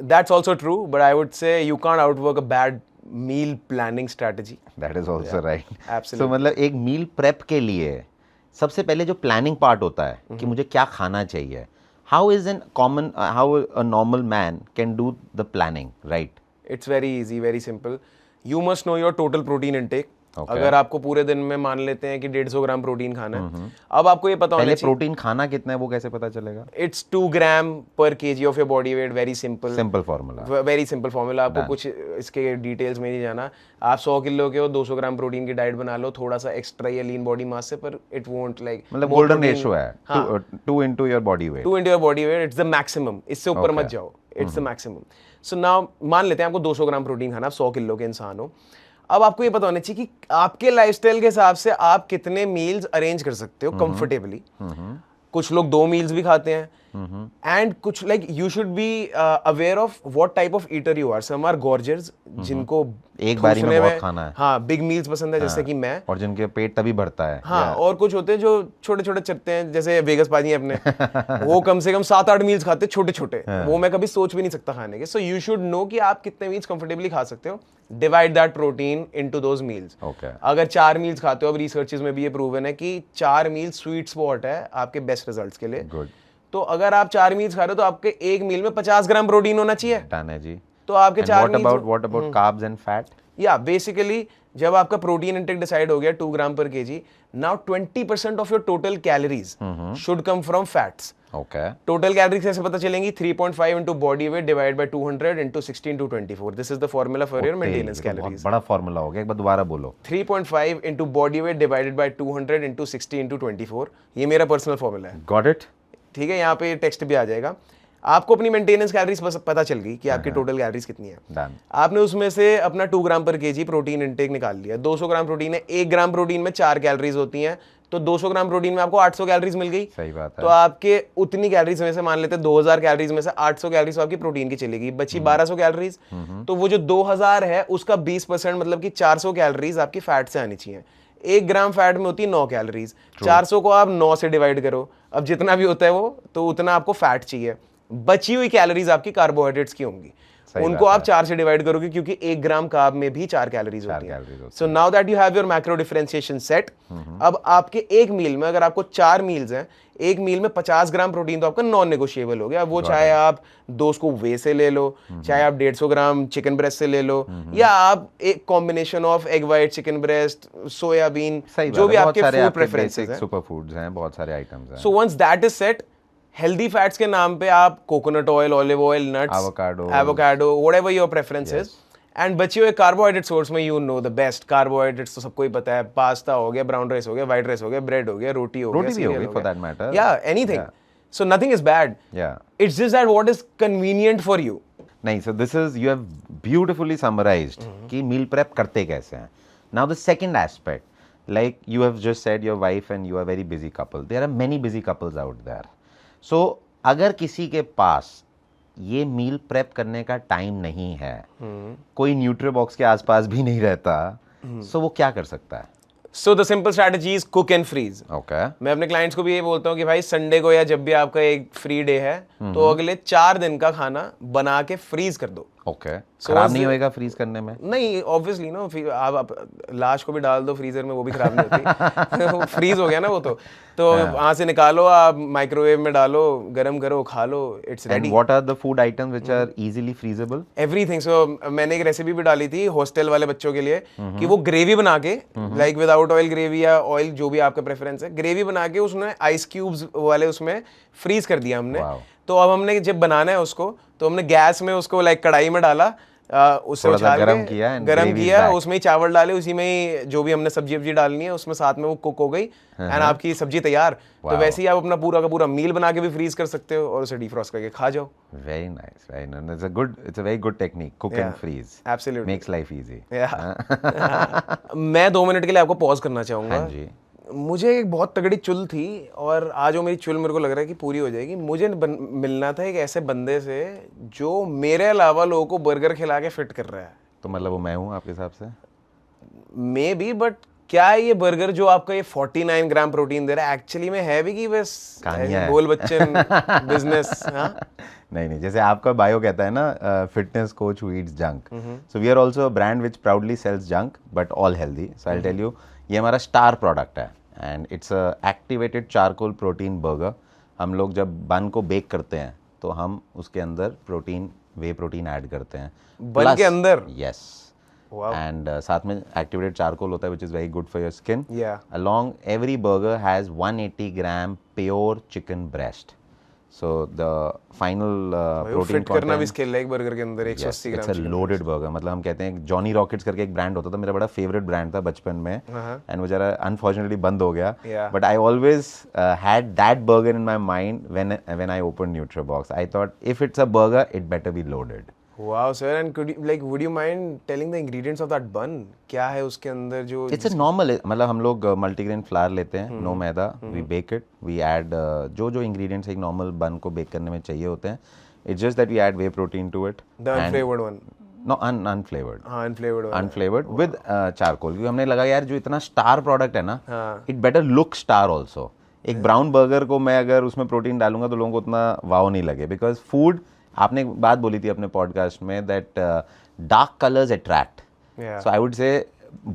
That's also true, but I would say you can't outwork a bad meal planning strategy. That is also right. Absolutely. So मतलब एक meal prep के लिए सबसे पहले जो planning part होता है कि मुझे क्या खाना चाहिए, how a normal man can do the planning, right? It's very easy, very simple. You must know your total protein intake. Okay. अगर आपको पूरे दिन में मान लेते हैं कि 150 ग्राम प्रोटीन खाना है, अब आपको ये पता होना पहले चाहिए प्रोटीन खाना कितना है वो कैसे पता चलेगा? It's 2 ग्राम पर KG of your body weight, very simple, simple formula, very simple formula. आपको कुछ इसके डिटेल्स में नहीं जाना। आप 100 किलो के हो, 200 ग्राम प्रोटीन की डाइट बना लो, थोड़ा सा एक्स्ट्रा या लीन बॉडी मास से, पर इट वोंट लाइक, मतलब गोल्डन रेशियो है 2 into your body weight. 2 into your body weight, it's the maximum, इससे ऊपर मत जाओ, it's the maximum. So now मान लेते हैं आपको 200 ग्राम प्रोटीन खाना, आप 100 किलो के इंसान हो। अब आपको ये पता होना चाहिए कि आपके लाइफस्टाइल के हिसाब से आप कितने मील्स अरेंज कर सकते हो कंफर्टेबली। कुछ लोग 2 मील्स भी खाते हैं, एंड कुछ like you should be aware of what type of eater you are. Some are gorgers, जिनको एक बारी में बहुत खाना है, हाँ, बिग मील्स पसंद है, जैसे कि मैं, और जिनके पेट तभी भरता है। हाँ, और कुछ होते हैं जो छोटे छोटे चलते हैं, जैसे वेगस पाजी है अपने, वो कम से कम 7-8 मील्स खाते हैं छोटे छोटे, वो मैं कभी सोच भी नहीं सकता खाने के। सो यू शुड नो कि आप कितने मील्स कंफर्टेबली खा सकते हो, divide that protein into those meals. अगर 4 मील्स खाते हो, अब रिसर्चेस में भी ये प्रूवन है कि 4 मील्स स्वीट स्पॉट है आपके बेस्ट रिजल्ट्स के लिए। तो अगर आप 4 मील्स खा रहे हो तो आपके एक मील में 50 ग्राम प्रोटीन होना चाहिए। डन है जी। तो आपके 4 meals, what about carbs and fat? या बेसिकली जब आपका प्रोटीन इंटेक डिसाइड हो गया 2 ग्राम पर KG, now 20% of your total calories should come from fats. Okay, total calories कैसे पता चलेंगी? 3.5 into body weight divided by 200 into 16/24. This is the formula for your maintenance calories. बड़ा formula हो गया, एक बार दोबारा बोलो। 3.5 into body weight divided by 200 into 16/24. ये मेरा पर्सनल फार्मूला है। Got it? ठीक है, यहाँ पे टेक्स्ट भी आ जाएगा। आपको अपनी मेंटेनेंस कैलोरीज पता चल गई कि आपकी टोटल कैलोरीज कितनी है। Done. आपने उसमें से अपना 2 ग्राम पर केजी प्रोटीन इंटेक निकाल लिया। 200 ग्राम प्रोटीन है, 1 ग्राम प्रोटीन में 4 कैलोरीज होती हैं, तो 200 ग्राम प्रोटीन में आपको 800 कैलोरीज मिल गई। सही बात है। तो आपके उतनी कैलोरीज में से मान लेते हैं 2000 कैलोरीज में से 800 कैलोरीज आपकी प्रोटीन की चलेगी, बची 1200 कैलोरीज। तो वो जो 2000 है उसका 20% मतलब कि 400 कैलोरीज आपकी फैट से आनी चाहिए। 1 ग्राम फैट में होती है 9 कैलोरीज, 400 को आप 9 से डिवाइड करो, अब जितना भी होता है वो, तो उतना आपको फैट चाहिए। बची हुई कैलोरीज आपकी कार्बोहाइड्रेट्स की होंगी, उनको आप 4 से डिवाइड करोगे, क्योंकि 1 ग्राम कार्ब में भी 4 कैलोरीज होती हैं। So now that you have your macro differentiation set, अब आपके एक मील में, अगर आपको 4 मील्स हैं, एक मील में 50 ग्राम प्रोटीन तो आपका नॉन नेगोशिएबल हो गया। वो चाहे आप 2 स्कूप वे से ले लो, चाहे आप 150 ग्राम चिकन ब्रेस्ट से ले लो, या आप एक combination of egg white, chicken breast, soybean, जो भी आपके फूड प्रेफरेंसेस हैं, सुपर फूड्स हैं, बहुत सारे आइटम्स हैं। So once that is set, healthy fats के नाम पे आप coconut oil, olive oil, nuts, avocado, whatever your preference is, and बचे हुए कार्बोहाइड्रेट सोर्स में you know the best carbohydrates तो सबको ही पता है, पास्ता हो गया, ब्राउन राइस हो गया, व्हाइट राइस हो गया, ब्रेड हो गया, रोटी हो गया, फॉर दैट मैटर, या anything. So nothing is bad, it's just that what is convenient for you. नहीं, so this is, you have beautifully summarized कि मील प्रेप करते कैसे हैं। Now the second aspect, like you have just said your wife and you are very busy couple, there are many busy couples out there. So अगर किसी के पास ये meal prep करने का टाइम नहीं है, कोई न्यूट्रीबॉक्स के आसपास भी नहीं रहता, सो वो क्या कर सकता है? So the simple strategy is cook and freeze. Okay. मैं अपने क्लाइंट्स को भी ये बोलता हूँ कि भाई संडे को या जब भी आपका एक फ्री डे है, तो अगले 4 दिन का खाना बना के फ्रीज कर दो। ओके खराब नहीं होएगा फ्रीज करने में? नहीं ऑब्वियसली ना, आप लाश को भी डाल दो फ्रीजर में वो भी खराब नहीं होती फ्रीज हो गया ना वो तो वहाँ से निकालो, आप माइक्रोवेव में डालो, गरम करो, खा लो, it's ready. And what are the food items which are easily freezable? Everything. So मैंने एक रेसिपी भी डाली थी हॉस्टल वाले बच्चों के लिए कि वो ग्रेवी बना के, लाइक विदाउट ऑयल ग्रेवी या ऑयल, जो भी आपका प्रेफरेंस है, ग्रेवी बना के उसमें आइस क्यूब्स वाले उसमें फ्रीज कर दिया हमने। तो अब हमने जब बनाना है उसको, तो हमने गैस में उसको लाइक कढ़ाई में डाला, उससे उछाल गरम के किया, गरम किया, उसमें ही चावल डाले, उसी में ही जो भी हमने सब्जी वब्जी डालनी है उसमें साथ में वो कुक हो गई एंड आपकी सब्जी तैयार। तो वैसे ही आप अपना पूरा का पूरा मील बना के भी फ्रीज कर सकते हो और उसे डीफ्रॉस्ट करके खा जाओ। Very nice, very nice. It's a very good technique, cook and freeze. Absolutely makes life easy. मैं 2 मिनट के लिए आपको पॉज करना चाहूंगा। हाँ जी। मुझे एक बहुत तगड़ी चुल थी और आज वो मेरी चुल मेरे को लग रहा है कि पूरी हो जाएगी। मुझे मिलना था एक ऐसे बंदे से जो मेरे अलावा लोगों को बर्गर खिला के फिट कर रहा है। तो मतलब वो मैं हूँ आपके हिसाब से? मे बी, बट क्या है ये बर्गर जो आपका ये 49 ग्राम प्रोटीन दे रहा है, एक्चुअली में है भी कि बस बोल बच्चन बिजनेस? नहीं, जैसे आपका बायो कहता है ना, fitness coach who eats junk. So we are also a brand which proudly sells junk but all healthy. So I will tell you, ये हमारा स्टार प्रोडक्ट है and it's a activated charcoal protein burger. हम लोग जब बन को bake करते हैं तो हम उसके अंदर प्रोटीन, वे प्रोटीन ऐड करते हैं बन के अंदर। यस। एंड साथ में एक्टिवेटेड चारकोल होता है which is very good for your skin. Yeah. Along every burger has 180 gram pure chicken breast. So the final protein fit करना भी स्किल है एक बर्गर के अंदर 180 ग्राम। It's a loaded burger. मतलब हम कहते हैं जॉनी रॉकेट्स करके एक ब्रांड होता था, मेरा बड़ा फेवरेट ब्रांड था बचपन में एंड वो जरा अनफॉर्चुनेटली बंद हो गया। But I always had that burger in my mind when I open Nutribox. I thought if it's a burger it better be loaded. Wow, sir, and would you mind telling the ingredients of that bun? क्या है उसके अंदर जो? It's a normal, मतलब हम लोग multigrain flour लेते हैं, no maida, we bake it, we add जो इंग्रेडिएंट्स एक नॉर्मल बन को बेक करने में चाहिए होते हैं। It's just that we add whey protein to it. The unflavored one? No, unflavored. हाँ, unflavored। Unflavored with चारकोल, क्योंकि हमने लगा यार जो इतना स्टार प्रोडक्ट है ना, it better look star also. एक ब्राउन बर्गर को मैं अगर उसमें प्रोटीन डालूंगा तो लोगों को उतना वाव नहीं लगे, बिकॉज फूड, आपने एक बात बोली थी अपने पॉडकास्ट में that dark colours attract. So I would say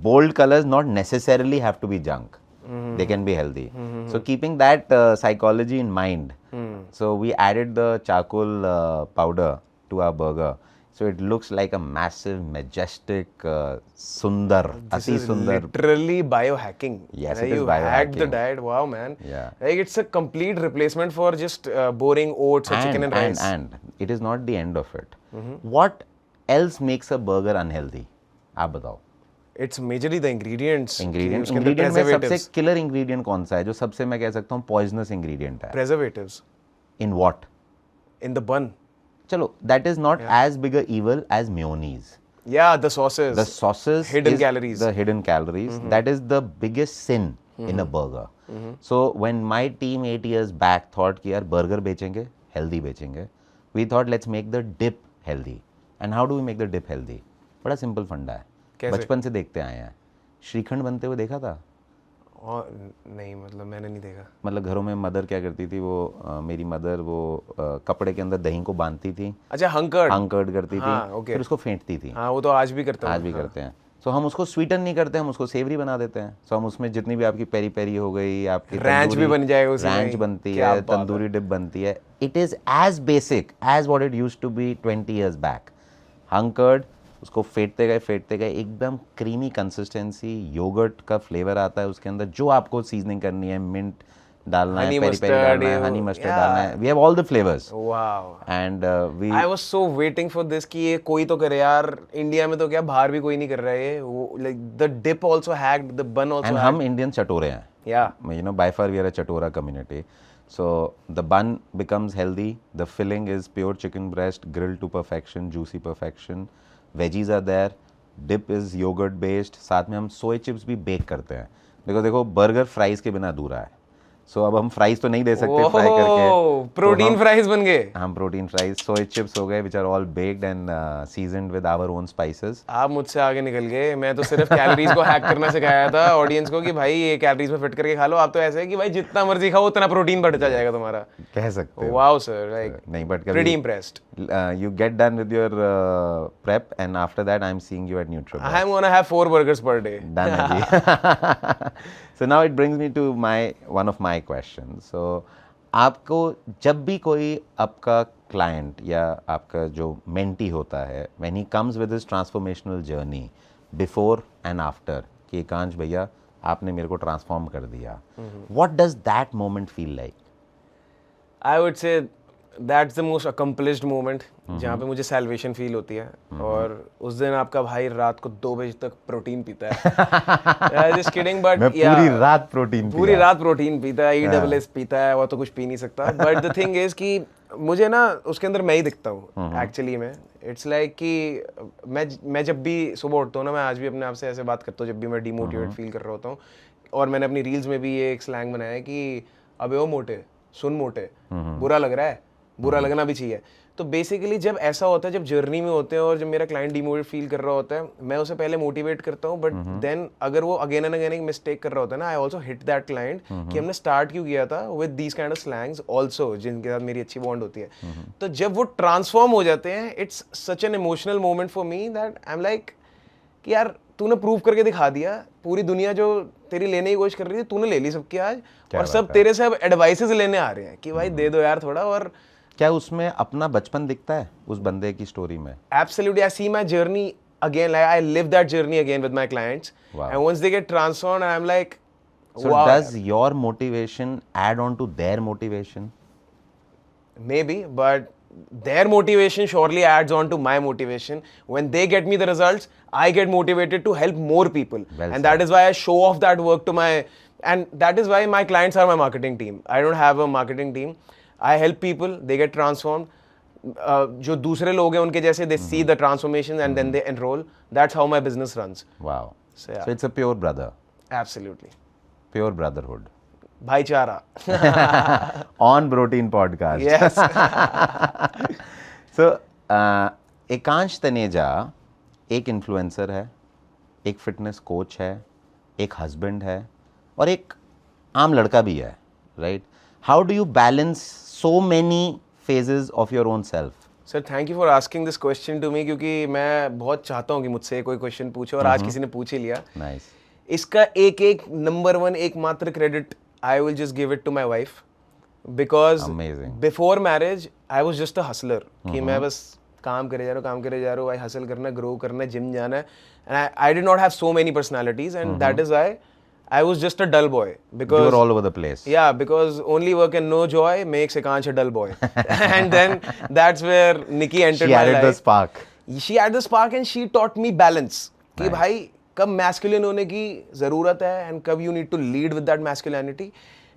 bold colours not necessarily have to be junk, they can be healthy. So keeping that psychology in mind, so we added the charcoal powder to our burger. So it looks like a massive, majestic, sundar, ati sundar. Literally biohacking. Yes, it is you biohacking. hacked the diet. Wow, man. Yeah. Like it's a complete replacement for just boring oats or chicken and rice. And it is not the end of it. What else makes a burger unhealthy? आप बताओ। It's majorly the ingredients. Ingredient में सबसे killer ingredient कौन सा है जो सबसे, मैं कह सकता हूँ, पॉइजनस इंग्रेडिएंट है? Preservatives. In what? In the bun. चलो, that is not as big a evil as mayonnaise. Yeah, the sauces. The sauces, hidden calories. The hidden calories. That is the biggest sin in a burger. So when my team 8 years back thought कि यार burger बेचेंगे, healthy बेचेंगे, we thought let's make the dip healthy. And how do we make the dip healthy? बड़ा simple फंडा है, बचपन से देखते आए हैं। श्रीखंड बनते हुए देखा था? और नहीं, मतलब मैंने नहीं देखा। मतलब घरों में मदर क्या करती थी, वो मेरी मदर वो कपड़े के अंदर दही को बांधती थी। अच्छा, हंकर्ड। हंकर्ड करती हाँ, थी, okay. फिर उसको फेंटती थी। हाँ, वो तो आज भी करते हैं। आज भी करते हैं। सो हम उसको स्वीटन नहीं करते, हम उसको सेवरी बना देते हैं। सो हम उसमें जितनी भी आपकी पेरी पेरी हो गई, आपकी रैंच भी बन जाएगा उसमें। रैंच बनती है, तंदूरी डिप बनती है। It is as basic as what it used to be 20 years back. Hung curd, उसको फेंटते गए, एकदम क्रीमी कंसिस्टेंसी, योगर्ट का फ्लेवर आता है उसके अंदर। जो आपको सीजनिंग करनी है, मिंट डालना है, पेरी पेरी डालना है, हनी मस्टर्ड डालना है, we have all the flavours. Wow. And we, I was so waiting for this कि ये कोई तो करे यार। इंडिया में तो क्या, बाहर भी कोई नहीं कर रहा है ये। वो like the dip also hacked, the bun also hacked. हम इंडियन चटोरे हैं। Yeah, you know, by far we are a chatora community. So the bun becomes healthy, the filling is pure chicken breast grilled to perfection, juicy perfection, veggies are there, dip is yogurt based, साथ में हम soya chips भी bake करते हैं। देखो burger fries के बिना अधूरा है। सो अब हम फ्राइज तो नहीं दे सकते फ्राई करके, प्रोटीन फ्राइज बन गए। हम प्रोटीन फ्राइज, सोया चिप्स हो गए which are all baked and seasoned with our own spices. आप मुझसे आगे निकल गए, मैं तो सिर्फ कैलोरीज को हैक करना सिखाया था ऑडियंस को कि भाई ये कैलोरीज में फिट करके खा लो। आप तो ऐसे है कि भाई जितना मर्जी खाओ उतना प्रोटीन बढ़ता जाएगा तुम्हारा। कह सकते हो। वाओ सर, लाइक नहीं, but pretty impressed. you get done with your prep and after that I'm seeing you at NutriBulk. I am gonna have 4 burgers per day. Done है जी। So now it brings me to one of my questions. So आपको जब भी कोई आपका client या आपका जो mentee होता है, when he comes with his transformational journey before and after, कि एकांश भैया आपने मेरे को ट्रांसफॉर्म कर दिया, what does that moment feel like? I would say that's the most accomplished moment, जहाँ पे मुझे salvation feel होती है। और उस दिन आपका भाई रात को 2 बजे तक प्रोटीन पीता है। Just kidding, but मैं पूरी रात प्रोटीन पूरी रात प्रोटीन पीता है, ESS पीता है, वो तो कुछ पी नहीं सकता। बट द थिंग इज कि मुझे ना उसके अंदर मैं ही दिखता हूँ एक्चुअली में। इट्स लाइक कि मैं जब भी सुबह उठता हूँ ना, मैं आज भी अपने आप से ऐसे बात करता हूँ जब भी मैं डिमोटिवेट फील कर रहा होता हूँ। और मैंने अपनी रील्स में भी ये एक स्लैंग बनाया है कि अबे ओ मोटे, सुन मोटे, बुरा लग रहा है, बुरा लगना भी चाहिए। तो बेसिकली जब ऐसा होता है, जब जर्नी में होते हैं और जब मेरा क्लाइंट डिमोटिवेट फील कर रहा होता है, मैं उसे पहले मोटिवेट करता हूँ। बट देन अगर वो अगेन एंड अगेन एक मिस्टेक कर रहा होता है ना, I also hit that client कि हमने स्टार्ट क्यों किया था with these kind of slangs also, जिनके साथ मेरी अच्छी बॉन्ड होती है। तो जब वो ट्रांसफॉर्म हो जाते हैं, it's such an emotional moment for me that I am like कि यार तूने प्रूव करके दिखा दिया। पूरी दुनिया जो तेरी लेने की कोशिश कर रही थी तूने ले ली सबकी आज, और सब तेरे से अब एडवाइसेस लेने आ रहे हैं कि भाई दे दो यार थोड़ा। और क्या उसमें अपना बचपन दिखता है उस बंदे की स्टोरी में? Absolutely, I see my journey again. Like I live that journey again with my clients. Wow. And once they get transformed, I'm like, So wow. does your motivation add on to their motivation? Maybe, but their motivation surely adds on to my motivation. When they get me the results, I get motivated to help more people. Well and that is why I show off that work to my, and that is why my clients are my marketing team. I don't have a marketing team. I help people, they get transformed. जो दूसरे लोग हैं उनके जैसे, they see the transformation and then they enroll. That's how my business runs. Wow. So, yeah. So it's a pure brother. Absolutely. Pure brotherhood. भाईचारा. On Protein Podcast. Yes. So एकांश तनेजा एक influencer है, एक फिटनेस कोच है, एक husband है और एक आम लड़का भी है, right? How do you balance so many phases of your own self? Sir thank you for asking this question to me, क्योंकि मैं बहुत चाहता हूँ कि मुझसे कोई क्वेश्चन पूछे और आज किसी ने पूछ ही लिया। Nice. इसका एक नंबर 1 एकमात्र credit I will just give it to my wife, because Amazing. Before marriage I was just a hustler कि मैं बस काम करे जा रहा हूँ, आई हसल करना, ग्रो करना, जिम जाना है। And I did not have so many personalities and that is why I was just a dull boy because You were all over the place. Yeah, because only work and no joy makes Ekansh a dull boy. And then that's where Nikki entered She my added life. the spark. She added the spark and she taught me balance. कि भाई कब masculine होने की ज़रूरत है and कब you need to lead with that masculinity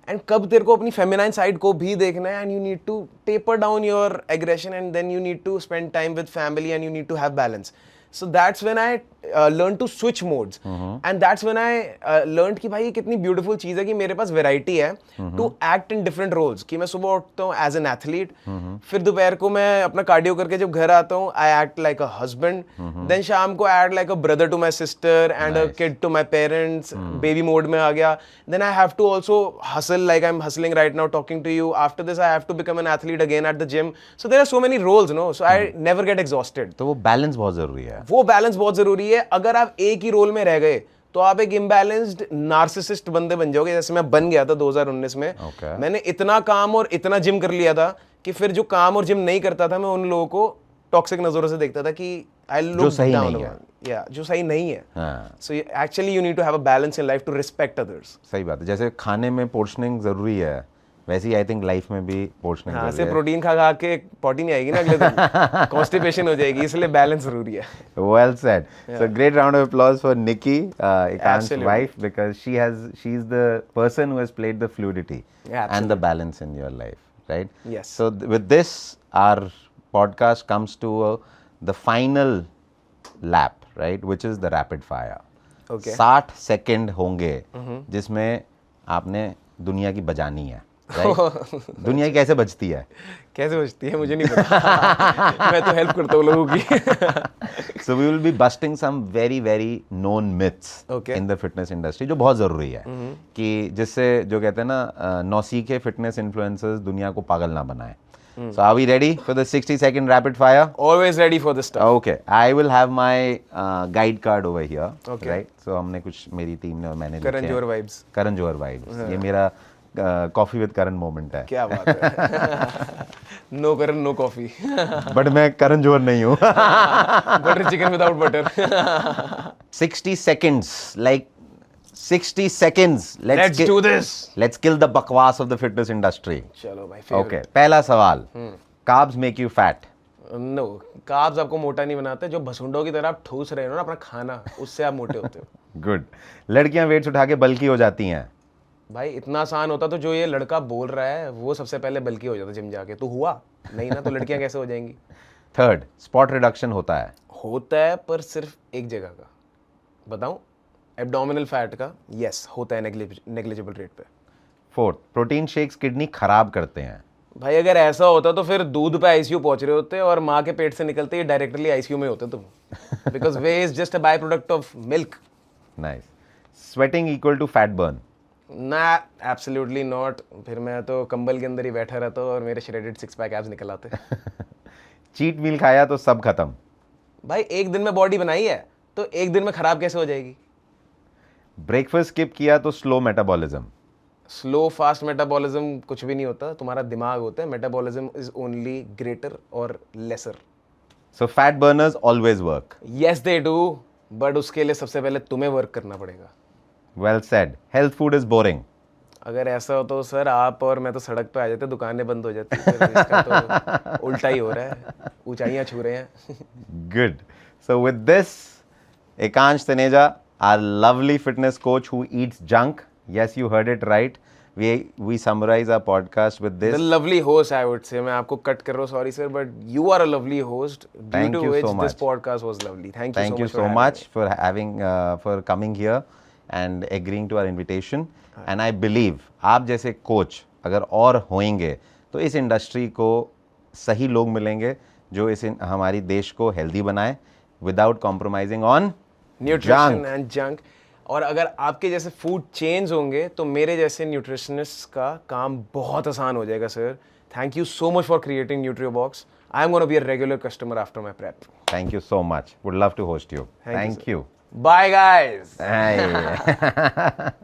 and कब तेरे को अपनी feminine side को भी देखना है and you need to taper down your aggression and then you need to spend time with family and you need to have balance. So that's when I learned to switch modes. And that's when I learned कि भाई ये कितनी beautiful चीज़ है कि मेरे पास variety है to act in different roles. कि मैं सुबह उठता हूँ as an athlete, फिर दोपहर को मैं अपना cardio करके जब घर आता हूँ I act like a husband, then शाम को I act like a brother to my sister and a kid to my parents, baby mode में आ गया. Then I have to also hustle like I'm hustling right now talking to you. After this I have to become an athlete again at the gym. So there are so many roles, no? So I never get exhausted. तो वो balance बहुत जरूरी है। वो balance बहुत जरूरी है। अगर आप एक ही रोल में रह गए तो आप एक इम्बैलेंस्ड नार्सिसिस्ट बंदे बन जाओगे, जैसे मैं बन गया था 2019 में। Okay. मैंने इतना काम और इतना जिम कर लिया था कि फिर जो काम और जिम नहीं करता था मैं उन लोगों को टॉक्सिक नजरों से देखता था कि आई लुक जो सही डाउन नहीं है। या जो सही नहीं है। हाँ, so actually you need to have a balance in life to respect others. सही बात है। जैसे खाने में पोर्शनिंग जरूरी है, वैसे ही आई थिंक लाइफ में भी पोर्शनिंग हाँ, जरूरी से है। प्रोटीन खा के पॉटी नहीं आएगी ना अगले दिन, कॉन्स्टिपेशन हो जाएगी, इसलिए बैलेंस जरूरी है। Well said. So great round of applause for Nikki, Ekansh's Absolutely. wife, because she's the person who has played the fluidity and the balance in your life, right? Yes. So with this, our podcast comes to the final lap, right? Which is the rapid fire. Okay. 60 second होंगे जिसमें आपने दुनिया की बजानी है, right? दुनिया की कैसे बजती है? कैसे बचती है मुझे नहीं पता। मैं तो हेल्प करता हूँ लोगों की। So we will be busting some very known myths Okay. in the fitness industry, जो बहुत ज़रूरी है कि जिससे जो कहते हैं ना नौसीखे फिटनेस इन्फ्लुएंसर्स दुनिया को पागल ना बनाए. So are we ready for the 60-second rapid fire? Always ready for this stuff. Okay, I will have my guide card over here. Okay. Right? So हमने कुछ मेरी टीम ने और मैंने लिखे करण हैं. जोहर vibes. करण जोहर वाइब्स. ये मेरा कॉफी विद करण मोमेंट है. क्या बात है। No Karan no coffee. But मैं करण जोहर नहीं हूँ. Butter chicken without butter. 60 seconds, like 60 seconds. Let's do this. Let's kill the बकवास of the fitness industry. चलो भाई favorite. Okay, पहला सवाल. Carbs make you fat. No carbs आपको मोटा नहीं बनाते, जो भसुंडों की तरह आप ठूस रहे हो ना अपना खाना, उससे आप मोटे होते हो। Good. लड़कियां वेट्स उठा के बल्की हो जाती हैं. भाई इतना आसान होता तो जो ये लड़का बोल रहा है वो सबसे पहले बल्कि हो जाता जिम जाके, तो हुआ नहीं ना, तो लड़कियां कैसे हो जाएंगी। थर्ड, स्पॉट रिडक्शन होता है. होता है पर सिर्फ एक जगह का, बताऊं, एब्डोमिनल फैट का। यस होता है नेग्लिजिबल रेट पे। फोर्थ, प्रोटीन शेक्स किडनी खराब करते हैं. भाई अगर ऐसा होता तो फिर दूध पे आईसीयू पहुंच रहे होते और माँ के पेट से निकलते ही डायरेक्टली आईसीयू में होते तुम, because whey is just a by product of milk. Nice. Sweating equal to fat burn. ना एब्सोल्युटली नॉट, फिर मैं तो कंबल के अंदर ही बैठा रहता और मेरे श्रेडेड सिक्स पैक एब्स निकल आते। चीट मील खाया तो सब खत्म. भाई एक दिन में बॉडी बनाई है तो एक दिन में खराब कैसे हो जाएगी। ब्रेकफास्ट स्किप किया तो slow metabolism. Slow fast metabolism कुछ भी नहीं होता, तुम्हारा दिमाग होता है, मेटाबॉलिज्म इज ओनली ग्रेटर और lesser. So fat burners always work. Yes they do, but उसके लिए सबसे पहले तुम्हें वर्क करना पड़ेगा। Well said. Health food is boring. अगर ऐसा हो तो सर आप और मैं तो सड़क पे आ जाते, दुकानें बंद हो जाती, फिर इसका तो उल्टा ही हो रहा है, ऊंचाइयां छू रहे हैं। Good. So with this, Ekansh Taneja, our lovely fitness coach who eats junk. Yes, you heard it right. We summarize our podcast with this. The lovely host, I would say. मैं आपको कट कर रहा हूँ, sorry sir, but you are a lovely host. Thank due to you which so much. this podcast was lovely. Thank Thank you so much for having for coming here and agreeing to our invitation. And I believe आप जैसे coach अगर और होंगे तो इस industry को सही लोग मिलेंगे जो इस हमारी देश को हेल्दी बनाए without compromising on nutrition and junk. और अगर आपके जैसे फूड चेंज होंगे तो मेरे जैसे न्यूट्रिशनिस्ट का काम बहुत आसान हो जाएगा sir. Thank you so much for creating Nutribox. I am gonna be a regular customer after my prep. Thank you so much. Would love to host you. Thank you, thank sir. You. Bye guys.